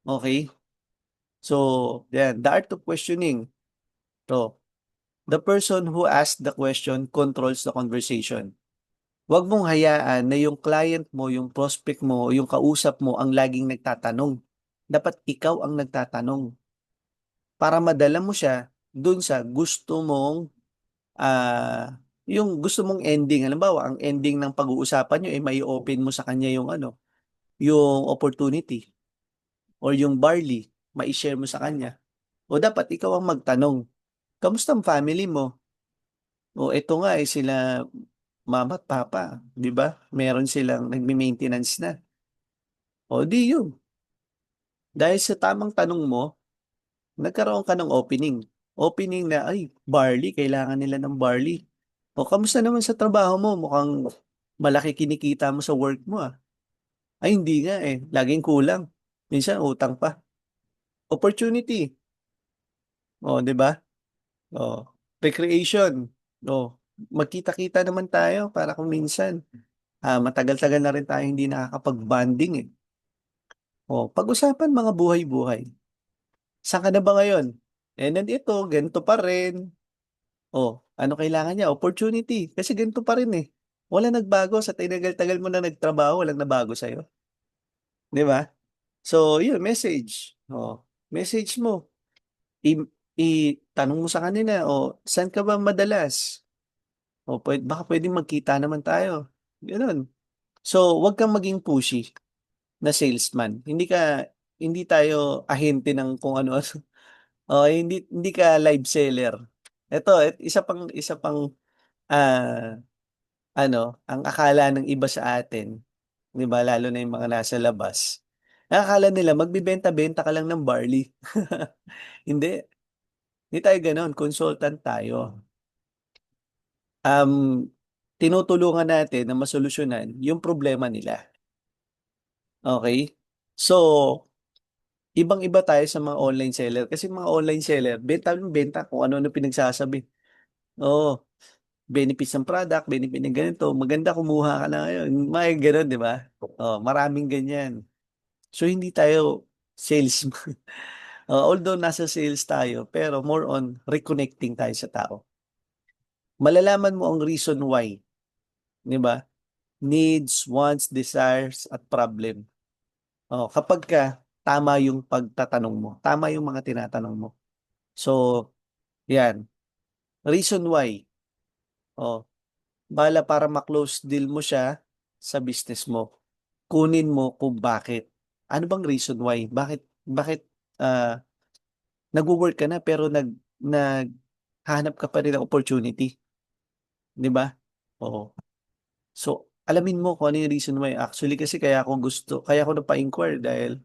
Okay? So, yan. The art of questioning. To, the person who asks the question controls the conversation. Huwag mong hayaan na yung client mo, yung prospect mo, yung kausap mo ang laging nagtatanong. Dapat ikaw ang nagtatanong para madala mo siya dun sa gusto mong yung gusto mong ending. Halimbawa, ang ending ng pag-uusapan nyo ay may open mo sa kanya yung yung opportunity or yung barley, mai-share mo sa kanya. O dapat ikaw ang magtanong, kamusta ang family mo? O eto nga sila mama at papa, di ba? Meron silang nagme-maintenance na. O di yun. Dahil sa tamang tanong mo, nagkaroon ka ng opening. Opening na, ay, barley, kailangan nila ng barley. O kamusta naman sa trabaho mo? Mukhang malaki kinikita mo sa work mo ah. Ay, hindi nga eh. Laging kulang. Minsan utang pa. Opportunity. O, di ba? O, recreation. O, magkita-kita naman tayo para kung minsan matagal-tagal na rin tayo hindi nakakapag-bonding eh. O, pag-usapan mga buhay-buhay. Saan ka na ba ngayon? Eh, nandito, ganito pa rin. O, ano kailangan niya? Opportunity. Kasi ganito pa rin eh. Wala nagbago sa tinagal-tagal mo na nagtrabaho, walang nabago sa'yo. Di ba? So, yun, message. O, message mo. I, tanong mo sa kanila, o, saan ka ba madalas? O, baka pwedeng magkita naman tayo. Ganun. So, wag kang maging pushy na salesman. Hindi tayo ahente ng kung ano. O, hindi ka live seller. Ito, isa pang, ah, ang akala ng iba sa atin, di ba, lalo na yung mga nasa labas, ang akala nila, magbibenta-benta ka lang ng barley. Hindi. Hindi tayo ganoon. Consultant tayo. Um, tinutulungan natin na masolusyonan yung problema nila. Okay? So, ibang-iba tayo sa mga online seller. Kasi mga online seller, benta kung ano-ano pinagsasabi. Oo, benefits ng product, benefit ng ganito, maganda kumuha ka na ngayon. Mga ganun, di ba? Oh, maraming ganyan. So, hindi tayo salesman. Although nasa sales tayo, pero more on reconnecting tayo sa tao. Malalaman mo ang reason why, di ba? Needs, wants, desires, at problem. Kapag tama yung pagtatanong mo, tama yung mga tinatanong mo. So, yan. Reason why. Oh, bala para ma-close deal mo siya sa business mo. Kunin mo kung bakit. Ano bang reason why? Bakit ah nagwo-work ka na pero naghahanap ka pa rin ng opportunity, 'di ba? Oo. So, alamin mo kung ano yung reason why. Actually kasi kaya ako napa-inquire dahil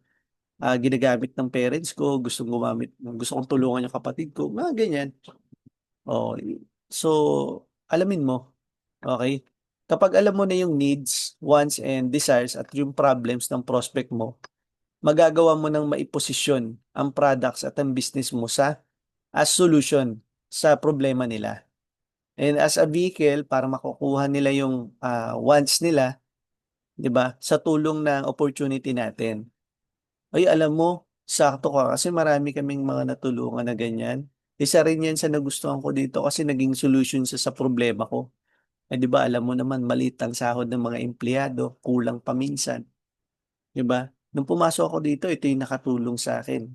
ginagamit ng parents ko, gusto kong tulungan yung kapatid ko, mga ganyan. Oh, so alamin mo, okay? Kapag alam mo na yung needs, wants, and desires at yung problems ng prospect mo, magagawa mo ng maiposisyon ang products at ang business mo as solution sa problema nila. And as a vehicle para makukuha nila yung wants nila, 'di ba? Sa tulong ng opportunity natin. Ay, alam mo, sakto ka kasi marami kaming mga natulungan na ganyan. Isa rin yan sa nagustuhan ko dito kasi naging solution sa problema ko. Eh, 'di ba, alam mo naman, maliit ang sahod ng mga empleyado, kulang pa minsan, 'di ba? Nung pumasok ako dito, ito yung nakatulong sa akin.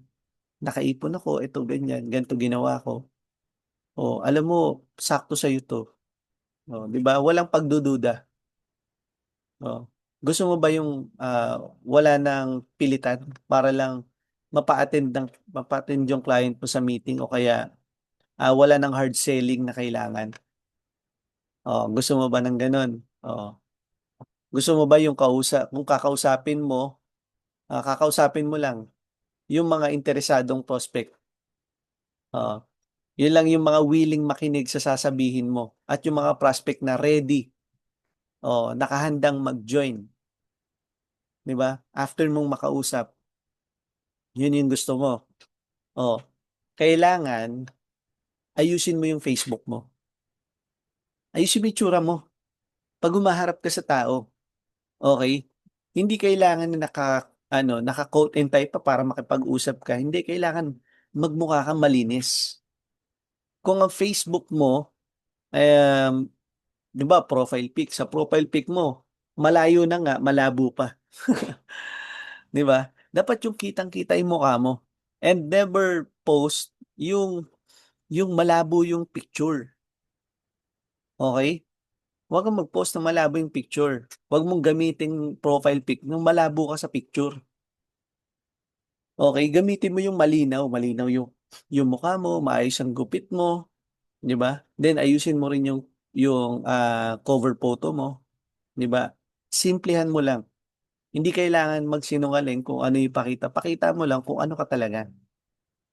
Nakaipon ako, ito ganyan, ganito ginawa ko. Alam mo, sakto sa 'to. 'Di ba? Walang pagdududa. Oh. Gusto mo ba yung wala ng pilitan para lang mapa-attend yung client mo sa meeting o kaya wala ng hard selling na kailangan? Gusto mo ba ng ganun? Gusto mo ba yung kung kakausapin mo lang yung mga interesadong prospect. Oo. Yun lang yung mga willing makinig sa sasabihin mo at yung mga prospect na ready, nakahandang mag-join, 'di ba? After mong makausap, yun yung gusto mo. Oh, kailangan ayusin mo yung Facebook mo. Ayusin mo yung tsura mo. Pag humaharap ka sa tao, okay, hindi kailangan na naka-coat and tie pa para makipag-usap ka. Hindi kailangan magmukha kang malinis. Kung ang Facebook mo, um, 'di ba, profile pic, sa profile pic mo, malayo na nga, malabo pa. 'Di ba? Dapat yung kitang-kita yung mukha mo. And never post yung malabo yung picture. Okay? Huwag kang mag-post ng malabo yung picture. Huwag mong gamitin profile pic nung malabo ka sa picture. Okay? Gamitin mo yung malinaw. Malinaw yung mukha mo, maayos ang gupit mo, 'di ba? Then ayusin mo rin yung cover photo mo, 'di ba? Simplehan mo lang. Hindi kailangan magsinungaling kung ano ipakita. Pakita mo lang kung ano ka talaga.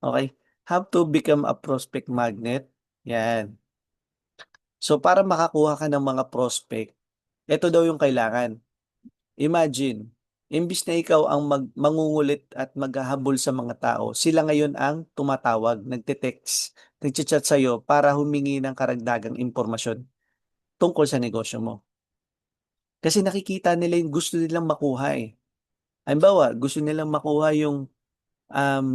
Okay? Have to become a prospect magnet. Yan. So para makakuha ka ng mga prospect, ito daw yung kailangan. Imagine, imbis na ikaw ang mangungulit at maghahabol sa mga tao, sila ngayon ang tumatawag, nagte-text, nagchat-chat sa'yo para humingi ng karagdagang impormasyon tungkol sa negosyo mo. Kasi nakikita nila yung gusto nilang makuha eh. Halimbawa, gusto nilang makuha yung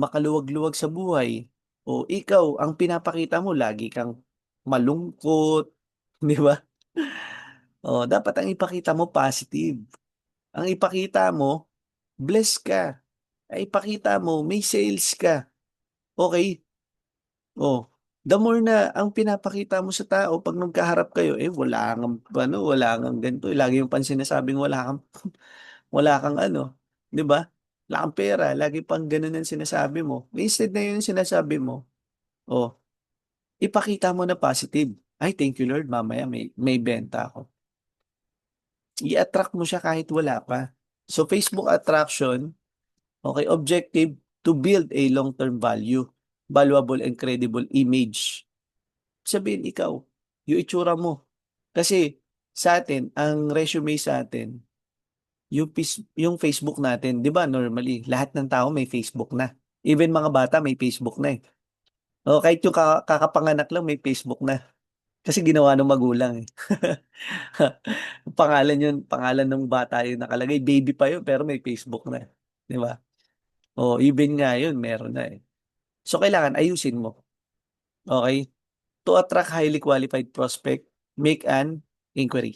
makaluwag-luwag sa buhay. O ikaw, ang pinapakita mo, lagi kang malungkot, di ba? O, dapat ang ipakita mo positive. Ang ipakita mo, bless ka. Ang ipakita mo, may sales ka. Okay? O, the more na ang pinapakita mo sa tao pag nagkaharap kayo, wala kang ganito. Lagi yung sinasabing wala kang ano, 'di ba? Wala kang pera, lagi pang gano'n ang sinasabi mo. Instead na 'yun yung sinasabi mo, oh, ipakita mo na positive. Ay, thank you Lord, mamaya may benta ako. I-attract mo siya kahit wala pa. So, Facebook attraction, okay, objective to build a long-term value, valuable and credible image. Sabihin ikaw, yung itsura mo. Kasi sa atin, ang resume sa atin, yung Facebook natin, 'di ba normally, lahat ng tao may Facebook na. Even mga bata may Facebook na eh. O kahit yung kakapanganak lang may Facebook na. Kasi ginawa ng magulang eh. Pangalan ng bata yung nakalagay, baby pa yun pero may Facebook na, 'di ba? O even nga yun meron na eh. So kailangan ayusin mo. Okay? To attract highly qualified prospect, make an inquiry.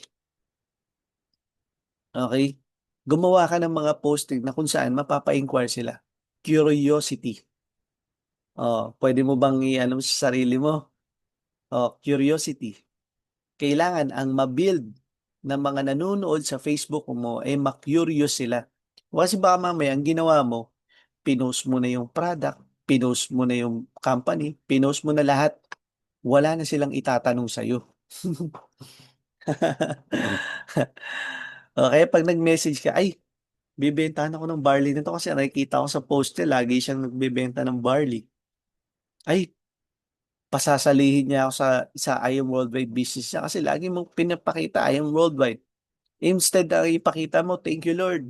Okay? Gumawa ka ng mga posting na kung saan mapapa-inquire sila. Curiosity. Pwede mo bang i-ano sa sarili mo? Curiosity. Kailangan ang ma-build ng mga nanonood sa Facebook mo ay ma-curious sila. Kasi baka mamaya ang ginawa mo, pinost mo na yung product, pinost mo na yung company, pinost mo na lahat. Wala na silang itatanong sa'yo. Okay, pag nag-message ka, ay, bibentahan ako ng barley nito kasi nakikita ko sa post niya, lagi siyang nagbebenta ng barley. Ay, pasasalihin niya ako sa I Am Worldwide business niya kasi lagi mong pinapakita I Am Worldwide. Instead na ipakita mo, thank you Lord.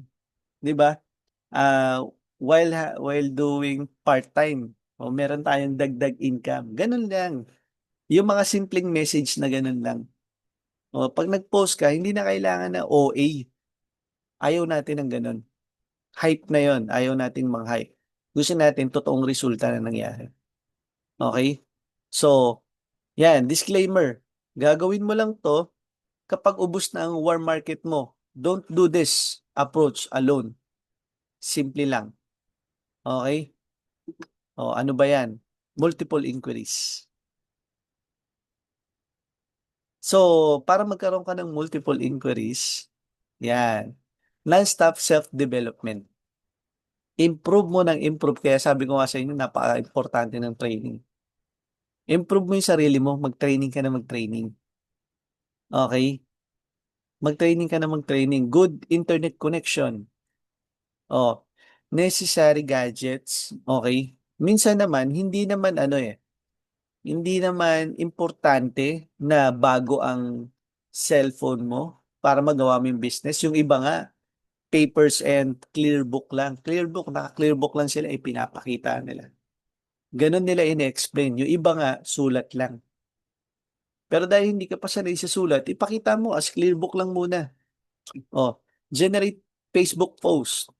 'Di ba? Ah, while doing part-time, o meron tayong dagdag income. Ganun lang. Yung mga simpleng message na ganun lang. O, pag nag-post ka, hindi na kailangan na OA. Ayaw natin ng ganun. Hype na yon. Ayaw natin mang-hype. Gusto natin totoong resulta na nangyari. Okay? So, yan, disclaimer. Gagawin mo lang to kapag ubos na ang warm market mo. Don't do this approach alone. Simple lang. Okay? O, ano ba yan? Multiple inquiries. So, para magkaroon ka ng multiple inquiries, yan. Non-stop self-development. Improve mo ng improve. Kaya sabi ko nga sa inyo, napaka-importante ng training. Improve mo yung sarili mo. Mag-training ka na mag-training. Okay? Mag-training ka na mag-training. Good internet connection. Oh, necessary gadgets. Okay? Minsan naman, hindi naman importante na bago ang cellphone mo para magawa mo yung business. Yung iba nga, papers and clear book lang. Clear book, naka-clear book lang sila, ipinapakita nila. Ganon nila in-explain. Yung iba nga, sulat lang. Pero dahil hindi ka pa sanay sa sulat, ipakita mo as clear book lang muna. Oh, generate Facebook post.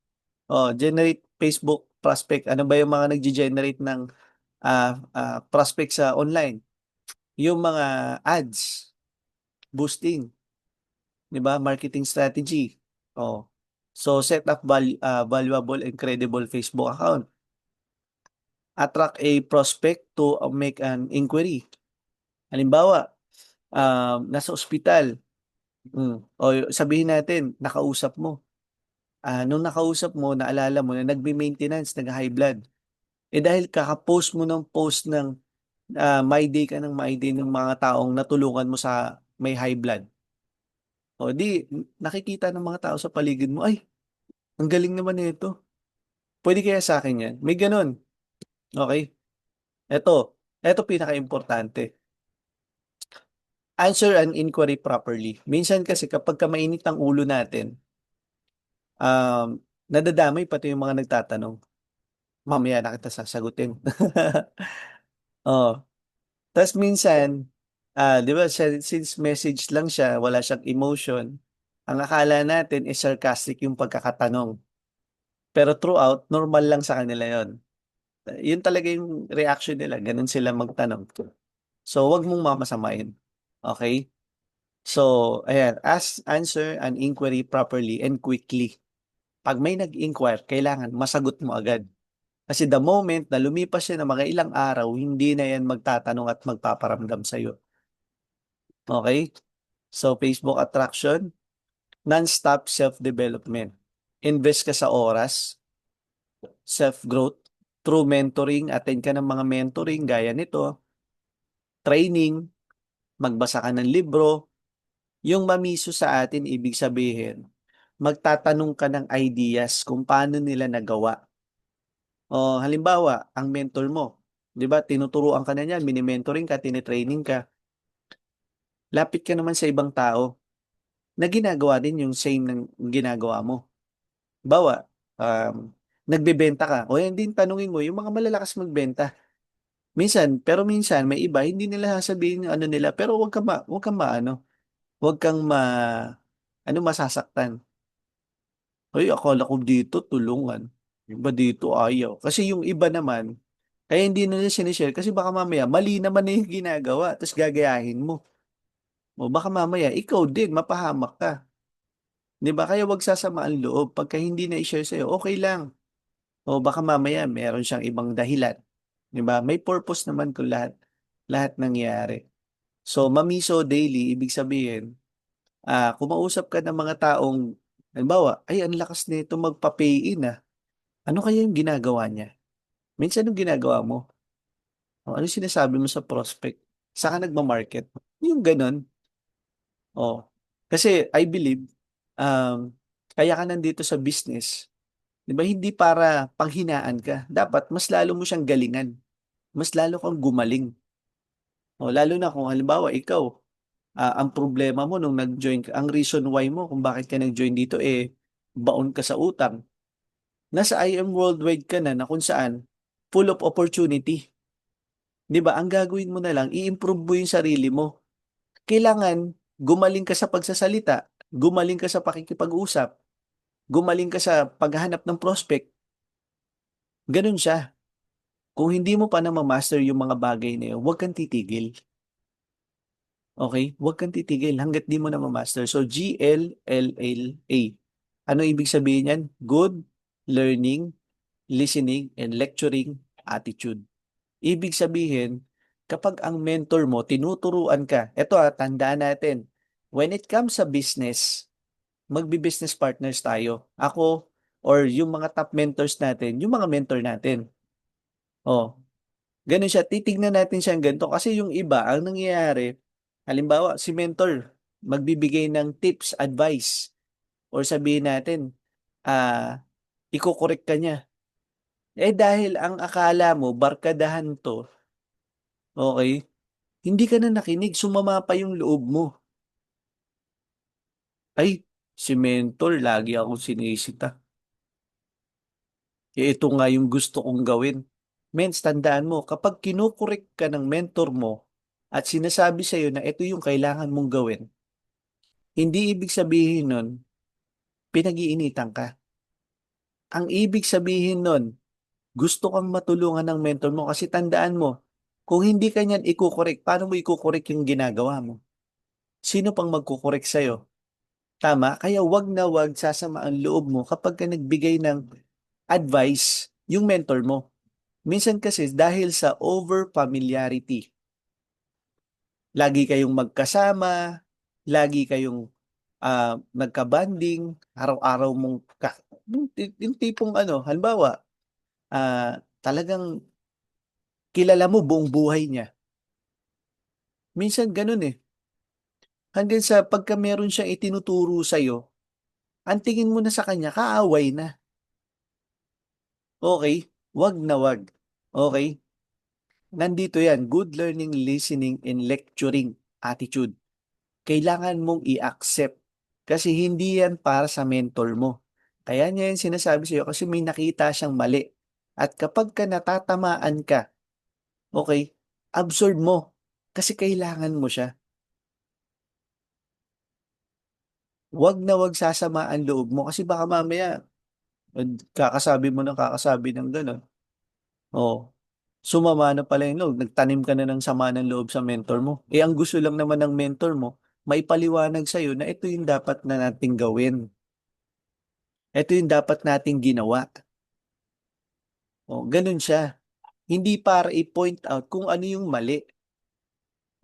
Oh, generate Facebook prospect. Ano ba yung mga nagge-generate ng prospect sa online? Yung mga ads, boosting, 'di ba? Marketing strategy. Oh. So set up valuable and credible Facebook account. Attract a prospect to make an inquiry. Halimbawa, nasa ospital, o sabihin natin, nakausap mo. Nung nakausap mo, naalala mo na nagme-maintenance, nag-high blood. Eh dahil kaka-post mo ng post ng my day ka ng my day ng mga taong natulungan mo sa may high blood. O di, nakikita ng mga tao sa paligid mo, ay, ang galing naman nito. Pwede kaya sa akin yan? May ganun. Okay? Eto pinaka-importante. Answer an inquiry properly. Minsan kasi kapag ka mainit ang ulo natin, nadadamay pati yung mga nagtatanong. Mamaya na kita sasagutin. Oh. Tapos minsan, di ba, since message lang siya, wala siyang emotion, ang akala natin is sarcastic yung pagkakatanong. Pero throughout, normal lang sa kanila yon. Yun talaga yung reaction nila. Ganun sila magtanong. So, wag mong mamasamain. Okay? So, ayan. Answer an inquiry properly and quickly. Pag may nag-inquire, kailangan masagot mo agad. Kasi the moment na lumipas siya ng mga ilang araw, hindi na yan magtatanong at magpaparamdam sa'yo. Okay? So, Facebook attraction, non-stop self-development. Invest ka sa oras, self-growth, through mentoring, attend ka ng mga mentoring gaya nito, training, magbasa ka ng libro. Yung mamiso sa atin, ibig sabihin, magtatanong ka ng ideas kung paano nila nagawa. O halimbawa, ang mentor mo, 'di ba, tinuturuan ka na niyan, mini-mentoring ka, tini-training ka. Lapit ka naman sa ibang tao na ginagawa din yung same ng ginagawa mo. Bawa, nagbebenta ka. O yan din tanungin mo yung mga malalakas magbenta. Minsan may iba hindi nila sasabihin yung ano nila, pero wag kang maano, wag kang masasaktan. Ay, akala ko dito tulungan. Iba dito ayaw. Kasi yung iba naman, kaya hindi nila sinishare kasi baka mamaya mali naman na yung ginagawa tapos gagayahin mo. O baka mamaya ikaw din mapahamak ka. 'Di ba? Kaya wag sasama ang loob. Pagka hindi na i-share sa'yo, okay lang. O baka mamaya meron siyang ibang dahilan. 'Di ba? May purpose naman kung lahat nangyayari. So, mamiso daily, ibig sabihin, kumausap ka ng mga taong, halimbawa, ay, ang lakas nito magpa-pay in ah. Ano kaya yung ginagawa niya? Minsan yung ginagawa mo, ano yung sinasabi mo sa prospect? Saan ka nagma-market? Yung ganun. Oh. Kasi I believe, um, kaya ka nandito sa business, di ba, hindi para panghinaan ka. Dapat mas lalo mo siyang galingan. Mas lalo kang gumaling. O, lalo na kung halimbawa ikaw, ang problema mo nung nag-join ka, ang reason why mo kung bakit ka nag-join dito, baon ka sa utang. Nasa IM Worldwide ka na kung saan full of opportunity. 'Di ba? Ang gagawin mo na lang, i-improve mo yung sarili mo. Kailangan gumaling ka sa pagsasalita, gumaling ka sa pakikipag-usap, gumaling ka sa paghahanap ng prospect. Ganun siya. Kung hindi mo pa na ma-master yung mga bagay na yun, huwag kang titigil. Okay? Huwag kang titigil hangga't di mo na ma-master. So, GLLA. Ano ibig sabihin yan? Good learning, listening, and lecturing attitude. Ibig sabihin, kapag ang mentor mo, tinuturuan ka, eto tandaan natin, when it comes sa business, magbi-business partners tayo. Ako, or yung mga top mentors natin, yung mga mentor natin. Oh, ganun siya. Titignan natin siyang ganito. Kasi yung iba, ang nangyayari, halimbawa, si mentor, magbibigay ng tips, advice, or sabihin natin, iko-correct ka niya. Eh dahil ang akala mo, barkadahan to, okay, hindi ka na nakinig, sumama pa yung loob mo. Ay, si mentor, lagi akong sinisita. Ito nga yung gusto kong gawin. Mens, tandaan mo, kapag kinukorek ka ng mentor mo, at sinasabi sa'yo na ito yung kailangan mong gawin, hindi ibig sabihin nun, pinag-iinitan ka. Ang ibig sabihin nun, gusto kang matulungan ng mentor mo kasi tandaan mo, kung hindi ka niyan iko-correct, paano mo iko-correct yung ginagawa mo? Sino pang magko-correct sa'yo? Tama? Kaya wag na wag sasama ang loob mo kapag ka nagbigay ng advice yung mentor mo. Minsan kasi dahil sa over familiarity, lagi kayong magkasama, lagi kayong nagka-bonding, araw-araw mong yung tipong ano, halimbawa, talagang kilala mo buong buhay niya. Minsan ganun eh. Hanggang sa pagka meron siyang itinuturo sa'yo, ang tingin mo na sa kanya, kaaway na. Okay? Wag na wag. Okay? Nandito yan, good learning, listening, and lecturing attitude. Kailangan mong i-accept kasi hindi yan para sa mentor mo. Kaya niya yung sinasabi sa'yo kasi may nakita siyang mali. At kapag ka natatamaan ka, okay, absorb mo kasi kailangan mo siya. Wag na wag sasama ang loob mo kasi baka mamaya kakasabi mo ng kakasabi ng gano'n. Oh, sumama na pala yung loob. Nagtanim ka na ng sama ng loob sa mentor mo. Eh, ang gusto lang naman ng mentor mo, maipaliwanag sa'yo na ito yung dapat na nating gawin. Ito yung dapat nating ginawa. Oh, ganun siya. Hindi para i-point out kung ano yung mali.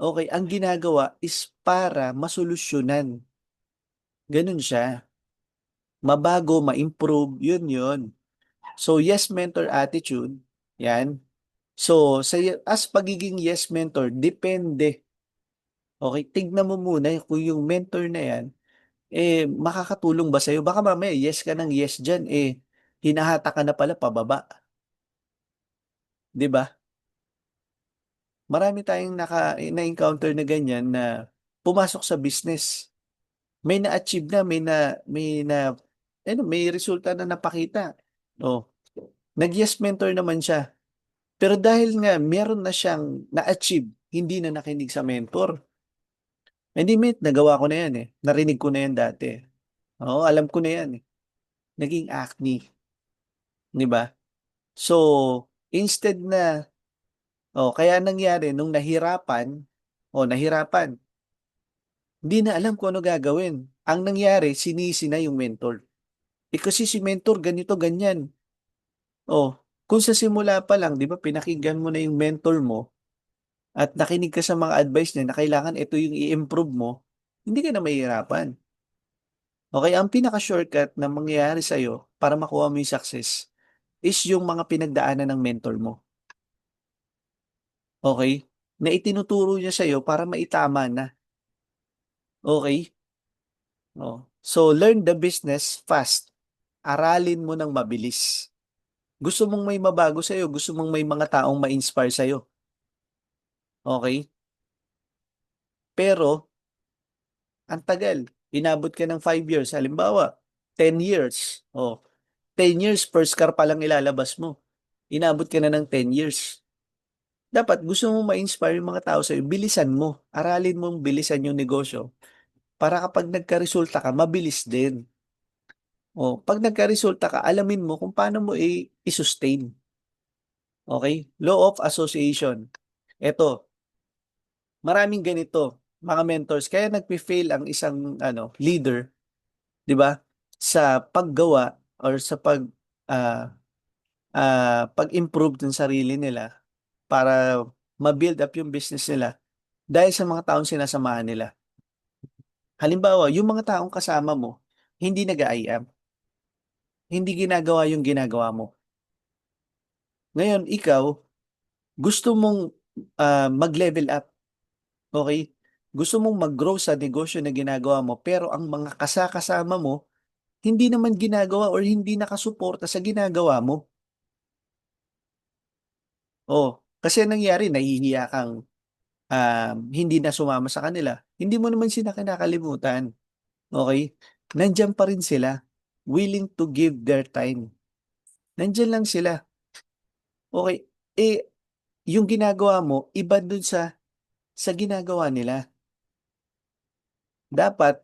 Okay, ang ginagawa is para masolusyonan. Ganun siya. Mabago, ma-improve, yun yun. So, yes mentor attitude, yan. So, as pagiging yes mentor, depende. Okay, tignan mo muna kung yung mentor na yan, eh, makakatulong ba sa'yo? Baka mamaya, yes ka ng yes dyan, eh, hinahata ka na pala pababa. Di ba? Marami tayong na-encounter na ganyan na pumasok sa business. May na-achieve na, may resulta na napakita. Oh, nag-yes mentor naman siya. Pero dahil nga meron na siyang na-achieve, hindi na nakinig sa mentor. Hindi, mate, nagawa ko na yan eh. Narinig ko na yan dati. Oo, alam ko na yan eh. Naging acne, di ba? So, instead na, kaya nangyari, nung nahirapan, hindi na alam kung ano gagawin. Ang nangyari, sinisi na yung mentor. Eh kasi si mentor, ganito, ganyan. Oh, kung sa simula pa lang, di ba, pinakinggan mo na yung mentor mo at nakinig ka sa mga advice niya na kailangan ito yung i-improve mo, hindi ka na mahihirapan. Okay, ang pinaka-shortcut na mangyayari sa'yo para makuha mo yung success is yung mga pinagdaanan ng mentor mo. Okay? Na itinuturo niya sa'yo para maitama na. Okay? Oh. So, learn the business fast. Aralin mo ng mabilis. Gusto mong may mabago sa'yo, gusto mong may mga taong ma-inspire sa'yo. Okay? Pero, ang tagal. Inabot ka ng 5 years. Halimbawa, 10 years. Oh, 10 years, first car pa lang ilalabas mo. Inabot ka na ng 10 years. Dapat gusto mo ma-inspire yung mga tao sa'yo, bilisan mo. Aralin mong bilisan yung negosyo para kapag nagka-resulta ka, mabilis din. O, pag nagka-resulta ka, alamin mo kung paano mo i-sustain. Okay? Law of association. Ito, maraming ganito, mga mentors. Kaya nagpi-fail ang isang leader, 'di ba? Sa paggawa or sa ah, pag-improve ng sarili nila para ma-build up yung business nila dahil sa mga taong sinasamahan nila. Halimbawa, yung mga taong kasama mo, hindi nag-IM, hindi ginagawa yung ginagawa mo. Ngayon, ikaw, gusto mong mag-level up, okay? Gusto mong mag-grow sa negosyo na ginagawa mo, pero ang mga kasama mo, hindi naman ginagawa or hindi nakasuporta sa ginagawa mo. Oh, kasi anong nangyari, nahihiya kang hindi na sumama sa kanila. Hindi mo naman sila kinakalimutan. Okay? Nandiyan pa rin sila. Willing to give their time. Nandiyan lang sila. Okay? Eh, yung ginagawa mo, iba dun sa sa ginagawa nila. Dapat,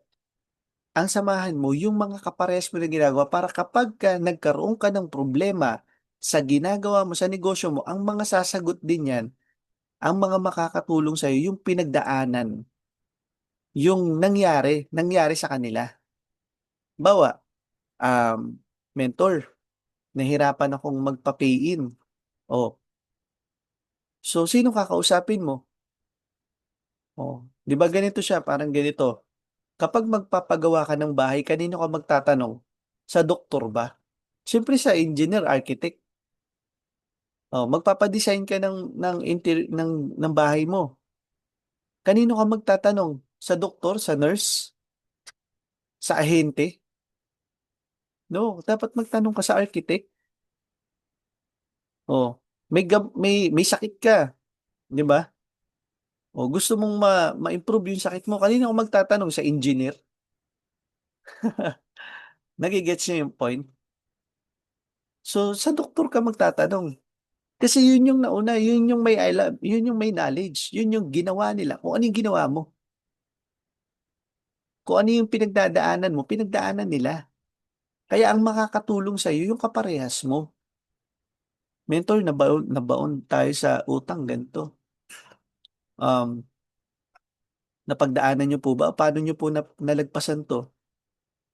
ang samahan mo yung mga kaparehas mo na ginagawa para kapag ka nagkaroon ka ng problema sa ginagawa mo, sa negosyo mo, ang mga sasagot din yan, ang mga makakatulong sa'yo, yung pinagdaanan, yung nangyari sa kanila. Bawa, mentor, nahirapan akong magpa-pay in. Oh, so sino kakausapin mo? Oh, 'di ba ganito siya, parang ganito. Kapag magpapagawa ka ng bahay, kanino ka magtatanong? Sa doktor ba? Siyempre sa engineer, architect. Oh, magpapa-design ka ng bahay mo. Kanino ka magtatanong? Sa doktor, sa nurse, sa ahente? No, dapat magtanong ka sa architect. Oh, may sakit ka, 'di ba? Oh, gusto mong ma-improve yung sakit mo, kanino ka magtatanong? Sa engineer? Nagigets niyo yung point? So, sa doktor ka magtatanong. Kasi yun yung nauna, yun yung may knowledge, yun yung ginawa nila. Kung ano yung ginawa mo, kung ano yung pinagdadaanan mo, pinagdaanan nila. Kaya ang makakatulong sa iyo yung kaparehas mo. Mentor, nabaon tayo sa utang ganito. Um, Napagdaanan niyo po ba? Paano niyo po nalagpasan to?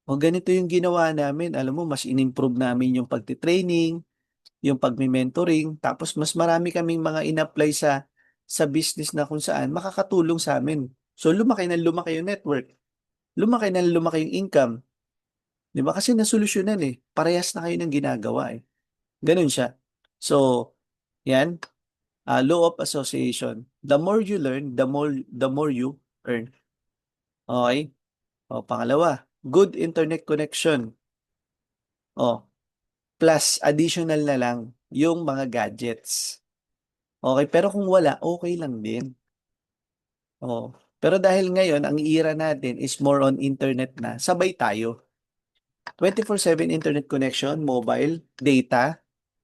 O ganito yung ginawa namin. Alam mo, mas in-improve namin yung pagtitraining, yung pagme-mentoring, tapos mas marami kaming mga in-apply sa business na kung saan makakatulong sa amin. So lumaki na lumaki yung network, lumaki na lumaki yung income, 'di ba? Kasi nasolusyonan eh. Parehas na kayo ng ginagawa eh. Ganun siya. So, 'yan, law of association. The more you learn, the more you earn. Okay? O, pangalawa, good internet connection. O, plus additional na lang yung mga gadgets. Okay, pero kung wala, okay lang din. Oh. Pero dahil ngayon, ang era natin is more on internet na, sabay tayo. 24/7 internet connection, mobile, data,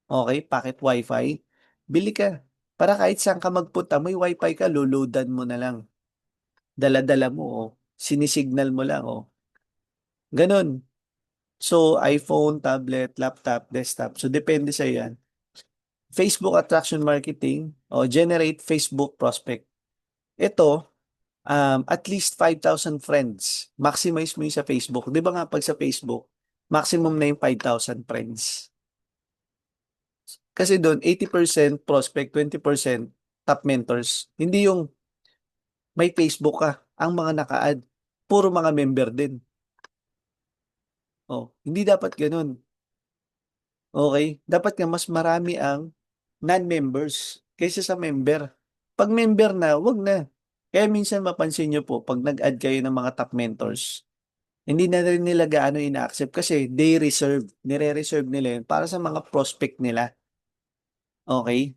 okay, packet wifi, bili ka. Para kahit saan ka magpunta, may wifi ka, luludan mo na lang. Dala-dala mo, oh. Sinisignal mo lang, oh. Ganon. So, iPhone, tablet, laptop, desktop. So, depende sa yan. Facebook attraction marketing, o generate Facebook prospect. Ito, at least 5,000 friends. Maximize mo yung sa Facebook. Di ba nga pag sa Facebook, maximum na yung 5,000 friends. Kasi doon, 80% prospect, 20% top mentors. Hindi yung may Facebook ka, ang mga naka-add. Puro mga member din. Oh, hindi dapat ganun. Okay? Dapat nga mas marami ang non-members kaysa sa member. Pag member na, wag na. Kaya minsan mapansin nyo po, pag nag-add kayo ng mga top mentors, hindi na rin nila gaano ina-accept kasi they reserve, nire-reserve nila yun para sa mga prospect nila. Okay?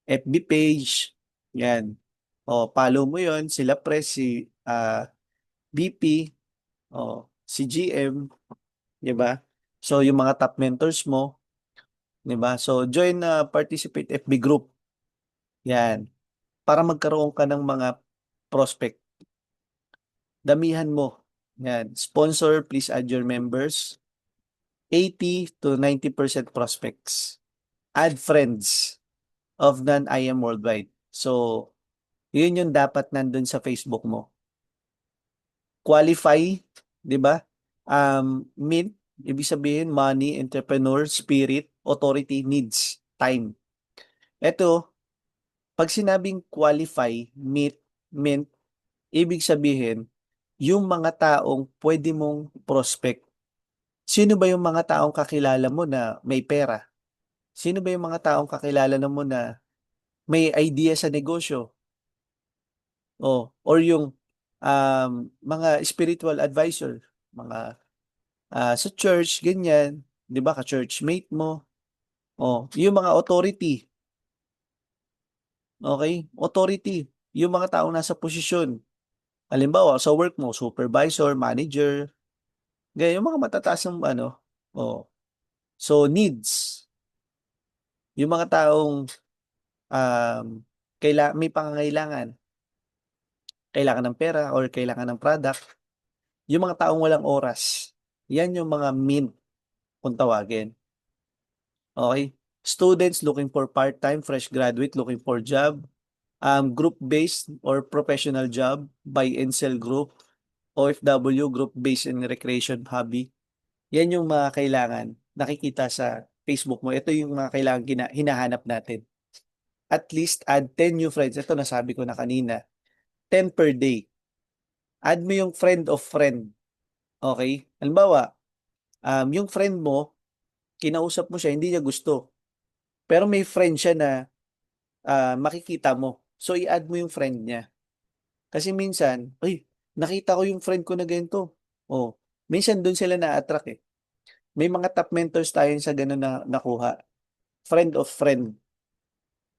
FB page, yan. O, follow mo yon sila press, si BP, o, si GM, di ba? So, yung mga top mentors mo, di ba? So, join na participate FB group. Yan. Para magkaroon ka ng mga prospect. Damihan mo. Yan. Sponsor, please add your members. 80 to 90% prospects. Add friends of non-IM worldwide. So, yun yung dapat nandun sa Facebook mo. Qualify, di ba? Mint, ibig sabihin, money, entrepreneur, spirit, authority, needs, time. Ito, pag sinabing qualify, mint, ibig sabihin, yung mga taong pwede mong prospect. Sino ba yung mga taong kakilala mo na may pera? Sino ba yung mga taong kakilala mo na may idea sa negosyo? Or yung mga spiritual advisor, mga sa church, ganyan, 'di ba, ka-churchmate mo. Yung mga authority, okay? Authority, yung mga taong nasa posisyon. Halimbawa, sa work mo, supervisor, manager, ganyan, yung mga matataas ng ano. Oh. So, needs, yung mga taong may pangangailangan. kailangan ng pera or kailangan ng product. Yung mga taong walang oras, yan yung mga mint kung tawagin. Okay? Students looking for part-time, fresh graduate looking for job, group-based or professional job, buy and sell group, OFW, group-based and recreation hobby. Yan yung mga kailangan nakikita sa Facebook mo. Ito yung mga kailangan hinahanap natin. At least add 10 new friends. Ito nasabi ko na kanina. 10 per day. Add mo yung friend of friend. Okay? Halimbawa, yung friend mo, kinausap mo siya, hindi niya gusto. Pero may friend siya na makikita mo. So, i-add mo yung friend niya. Kasi minsan, ay, nakita ko yung friend ko na ganito. Oh, minsan doon sila na-attract eh. May mga top mentors tayo sa ganun na nakuha. Friend of friend.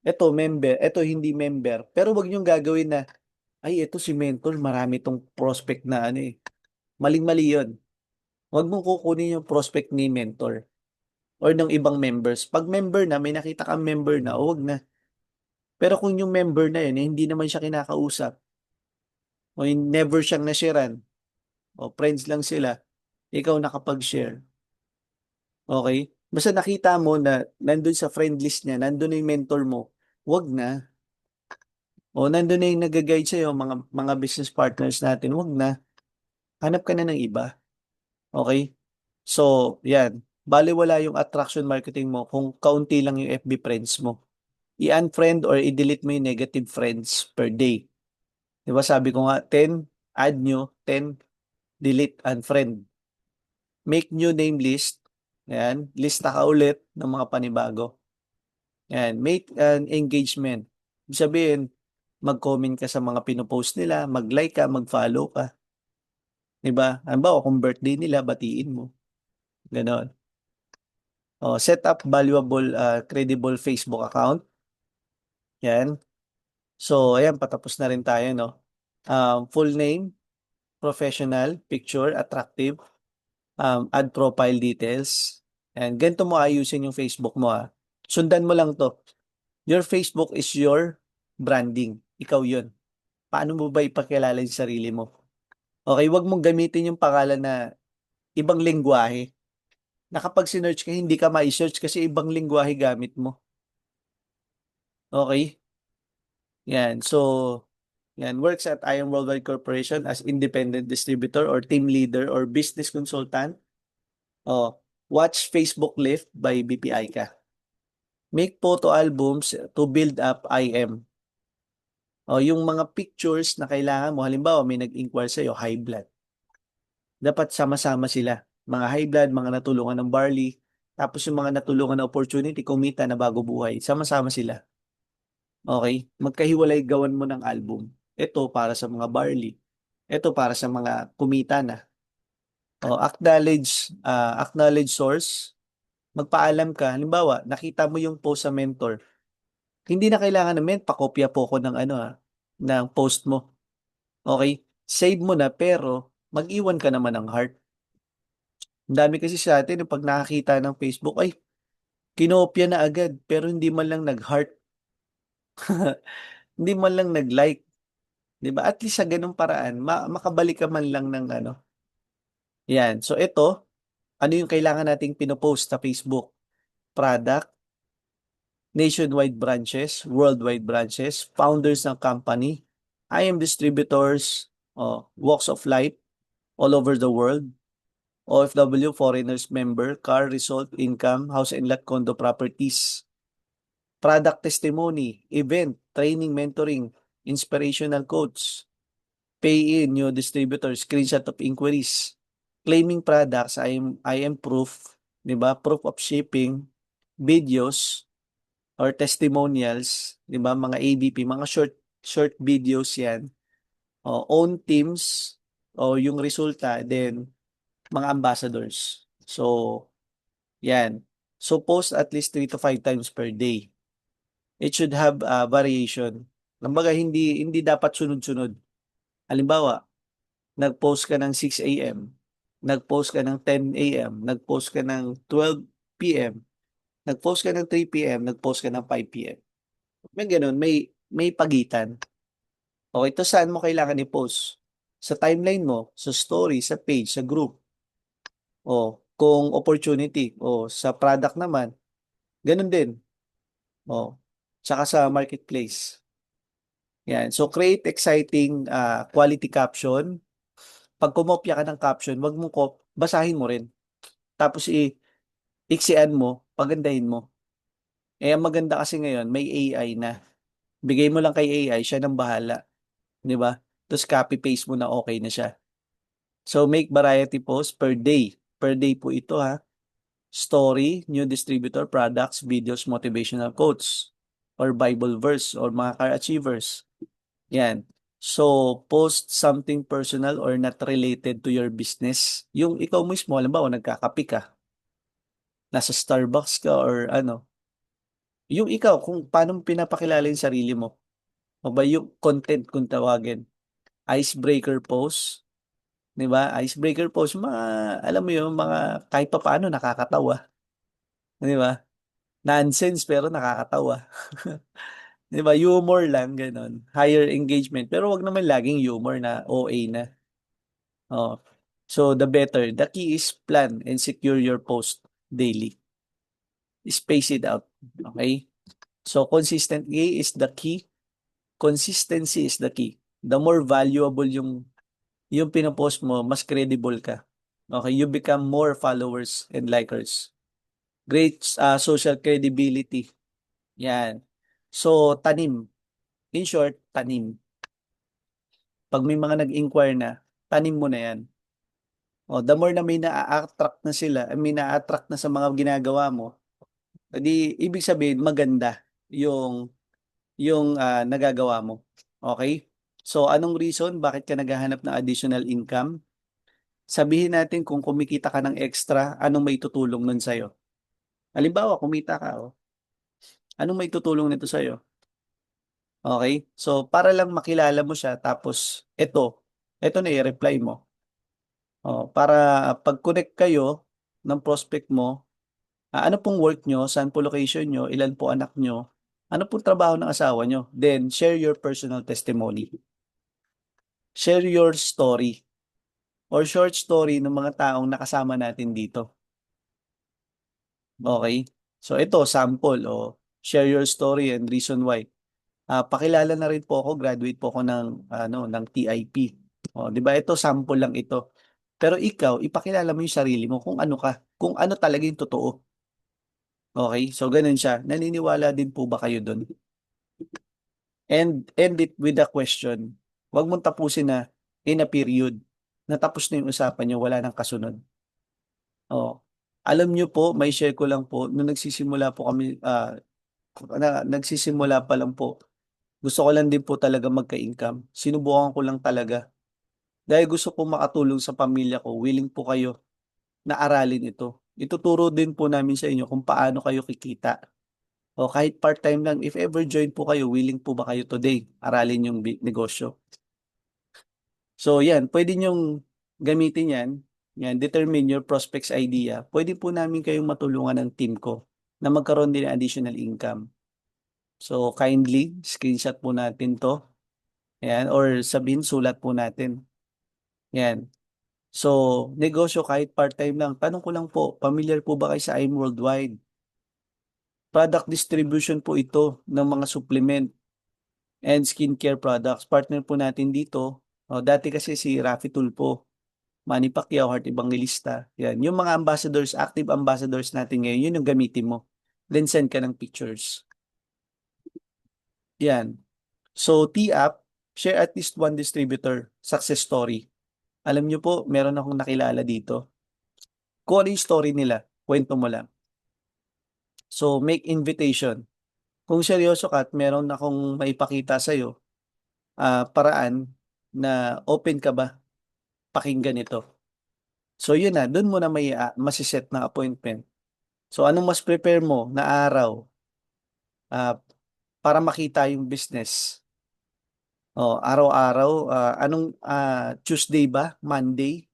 Ito, member. Ito, hindi member. Pero wag niyong gagawin na, ay, ito si mentor, marami tong prospect na ano eh. Maling-mali yun. Huwag mong kukunin yung prospect ni mentor or ng ibang members. Pag member na, may nakita kang member na, o wag na. Pero kung yung member na yun, eh, hindi naman siya kinakausap, o never siyang nasharean, o friends lang sila, ikaw nakapag-share. Okay? Basta nakita mo na nandun sa friend list niya, nandun na yung mentor mo, wag na. O nandun na yung nag-guide sa'yo, mga business partners natin, wag na. Hanap ka na ng iba. Okay? So, yan. Baliwala yung attraction marketing mo kung kaunti lang yung FB friends mo. I-unfriend or i-delete mo yung negative friends per day. Di ba sabi ko nga, 10, add nyo, 10, delete, unfriend. Make new name list. Yan. Lista ka ulit ng mga panibago. Yan. Make an engagement. Ibig sabihin, mag-comment ka sa mga pinopost nila, mag-like ka, mag-follow ka. Diba? Halimbawa, kung birthday nila, batiin mo. Ganon. Set up valuable, credible Facebook account. Yan. So, ayan, patapos na rin tayo, no? Full name, professional, picture, attractive, add profile details. And ganito mo ayusin yung Facebook mo, ah. Sundan mo lang to. Your Facebook is your branding. Ikaw yun. Paano mo ba ipakilala yung sarili mo? Okay, wag mong gamitin yung pangalan na ibang lengguwahe. Na kapag sinearch ka, hindi ka ma-search kasi ibang lengguwahe gamit mo. Okay? Yan. So, yan. Works at IM Worldwide Corporation as independent distributor or team leader or business consultant. Oh, watch Facebook Lift by BPI ka. Make photo albums to build up IM. Yung mga pictures na kailangan mo, halimbawa may nag-inquire sa'yo, high blood. Dapat sama-sama sila. Mga high blood, mga natulungan ng barley, tapos yung mga natulungan na opportunity, kumita na bago buhay. Sama-sama sila. Okay? Magkahiwalay gawan mo ng album. Ito para sa mga barley. Ito para sa mga kumita na. Acknowledge source. Magpaalam ka. Halimbawa, nakita mo yung post sa mentor. Hindi na kailangan namin, pakopya po ko ng ng post mo. Okay? Save mo na, pero mag-iwan ka naman ng heart. Ang dami kasi sa atin, pag nakakita ng Facebook, ay, kinopya na agad, pero hindi man lang nag-heart. Hindi man lang nag-like. 'Di ba? At least sa ganung paraan, makabalik ka man lang ng ano. Yan. So ito, ano yung kailangan nating pinopost sa Facebook? Product, nationwide branches, worldwide branches, founders ng company, IM distributors, walks of life all over the world, OFW, foreigners member, car, result, income, house and lot, condo properties, product testimony, event, training, mentoring, inspirational quotes, pay-in, new distributor, screenshot of inquiries, claiming products, I am proof, di ba? Proof of shipping, videos, or testimonials, di ba? Mga ABP, mga short videos yan. Own teams, yung resulta, then mga ambassadors. So, yan. So, post at least 3 to 5 times per day. It should have variation. Kumbaga, hindi dapat sunod-sunod. Halimbawa, nag-post ka ng 6 a.m., nag-post ka ng 10 a.m., nag-post ka ng 12 p.m., nag-post ka ng 3 p.m., nag-post ka ng 5 p.m. May ganun, may pagitan. O ito saan mo kailangan i-post? Sa timeline mo, sa story, sa page, sa group. O kung opportunity, o sa product naman, ganun din. O, tsaka sa marketplace. Yan. So create exciting quality caption. Pag kumopya ka ng caption, wag mo basahin mo rin. Tapos iksian mo, pagandahin mo. Eh, ang maganda kasi ngayon, may AI na. Bigay mo lang kay AI, siya nang bahala. Di ba? Tapos copy-paste mo na okay na siya. So, make variety posts per day. Per day po ito ha. Story, new distributor, products, videos, motivational quotes, or Bible verse, or mga car achievers. Yan. So, post something personal or not related to your business. Yung ikaw mismo, halimbawa, nagkakape ka, nasa Starbucks ka, or ano, yung ikaw, kung paano mo pinapakilala yung sarili mo. O ba yung content kung tawagin. Icebreaker post, 'di ba? Icebreaker post, mga alam mo yung mga kahit pa paano nakakatawa, 'di ba? Nonsense pero nakakatawa. 'Di ba? Humor lang ganun. Higher engagement pero wag naman laging humor na OA na. Oh. So the better, the key is plan and secure your post daily. Space it out. Okay? So consistency is the key. Consistency is the key. The more valuable yung pinopost mo, mas credible ka. Okay, you become more followers and likers. Great social credibility. Yan. So, tanim. In short, tanim. Pag may mga nag-inquire na, tanim mo na yan. O, the more na may na-attract na sila, may na-attract na sa mga ginagawa mo, di ibig sabihin maganda yung nagagawa mo. Okay? So, anong reason bakit ka naghahanap ng additional income? Sabihin natin kung kumikita ka ng extra, anong may tutulong nun sa'yo? Halimbawa, kumita ka, oh. Anong may tutulong nito sa'yo? Okay? So, para lang makilala mo siya, tapos, ito na i-reply mo. Oh, para pag-connect kayo ng prospect mo, ano pong work nyo, saan po location nyo, ilan po anak nyo, ano pong trabaho ng asawa nyo. Then, share your personal testimony. Share your story or short story ng mga taong nakasama natin dito. Okay? So ito, sample o share your story and reason why. Pakilala na rin po ako, graduate po ako ng TIP. O, 'di ba? Ito sample lang ito. Pero ikaw, ipakilala mo yung sarili mo kung ano ka, kung ano talaga yung totoo. Okay? So ganun siya. Naniniwala din po ba kayo doon? And end it with a question. Huwag mong tapusin na in a period. Natapos na yung usapan niyo, wala nang kasunod. Oh. Alam niyo po, may share ko lang po, nung nagsisimula po kami, nagsisimula pa lang po, gusto ko lang din po talaga magka-income. Sinubukan ko lang talaga. Dahil gusto ko makatulong sa pamilya ko, willing po kayo na aralin ito. Ituturo din po namin sa inyo kung paano kayo kikita. O kahit part-time lang, if ever join po kayo, willing po ba kayo today aralin yung negosyo? So yan, pwede nyong gamitin yan. Yan, determine your prospects idea. Pwede po namin kayong matulungan ng team ko na magkaroon din ng additional income. So kindly, screenshot po natin to. Yan, or sabihin, sulat po natin. Yan. So, negosyo kahit part-time lang. Tanong ko lang po, familiar po ba kayo sa I'm Worldwide? Product distribution po ito ng mga supplement and skincare products. Partner po natin dito. Dati kasi si Rafi Tulpo, Manny Pacquiao, Heart Evangelista. Yan. Yung mga ambassadors, active ambassadors natin ngayon, yun yung gamitin mo. Then send ka ng pictures. Yan. So, T-App, share at least one distributor success story. Alam nyo po, meron akong nakilala dito. Kung ano yung story nila, kwento mo lang. So, make invitation. Kung seryoso ka at meron akong maipakita sa'yo, paraan na open ka ba pakinggan ito. So, yun na, dun mo na may masiset na appointment. So, anong mas prepare mo na araw para makita yung business? Araw-araw, anong Tuesday ba? Monday?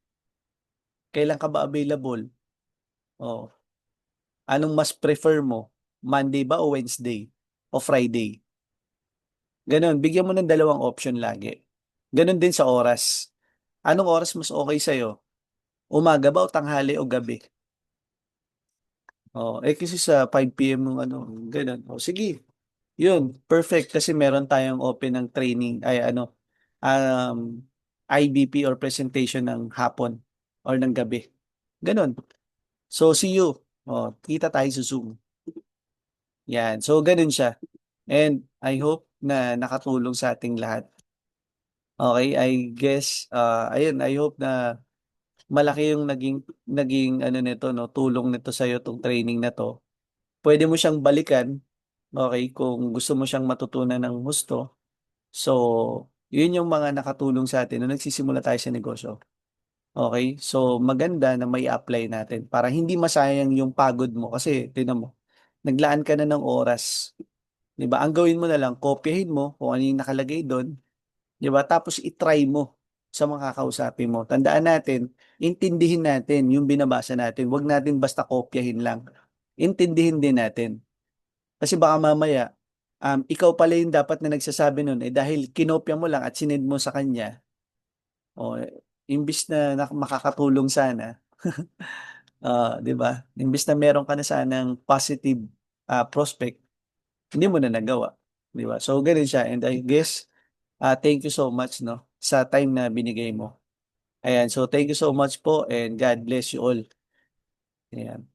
Kailan ka ba available? Oh, anong mas prefer mo? Monday ba o Wednesday? O Friday? Gano'n, bigyan mo ng dalawang option lagi. Gano'n din sa oras. Anong oras mas okay sa'yo? Umaga ba o tanghali o gabi? Oh, eh kasi sa 5 p.m. nung ano, gano'n. O sige, yun, perfect kasi meron tayong open ng training ay ano, IBP or presentation ng hapon or ng gabi. Gano'n. So see you. Oh, kita tayo sa Zoom. Yan. So gano'n siya. And I hope na nakatulong sa ating lahat. Okay, I guess ayun, I hope na malaki yung naging ano nito no, tulong nito sa iyo tong training na to. Pwede mo siyang balikan, okay, kung gusto mo siyang matutunan ng husto. So, yun yung mga nakatulong sa atin nung nagsisimula tayo sa negosyo. Okay? So, maganda na may apply natin para hindi masayang yung pagod mo kasi tingnan mo, naglaan ka na ng oras. 'Di ba? Ang gawin mo na lang, kopyahin mo kung ano yung nakalagay doon, 'di ba? Tapos i-try mo sa mga kakausapin mo. Tandaan natin, intindihin natin yung binabasa natin. Huwag natin basta kopyahin lang. Intindihin din natin. Kasi baka mamaya, ikaw pala yung dapat na nagsasabi nun, eh dahil kinopya mo lang at sinend mo sa kanya, o imbis na makakatulong sana, 'di ba? Imbis na meron ka na sanang positive prospect, hindi mo na nagawa, 'di ba? So ganoon siya and I guess thank you so much no sa time na binigay mo. Ayan, so thank you so much po and God bless you all. Ayan.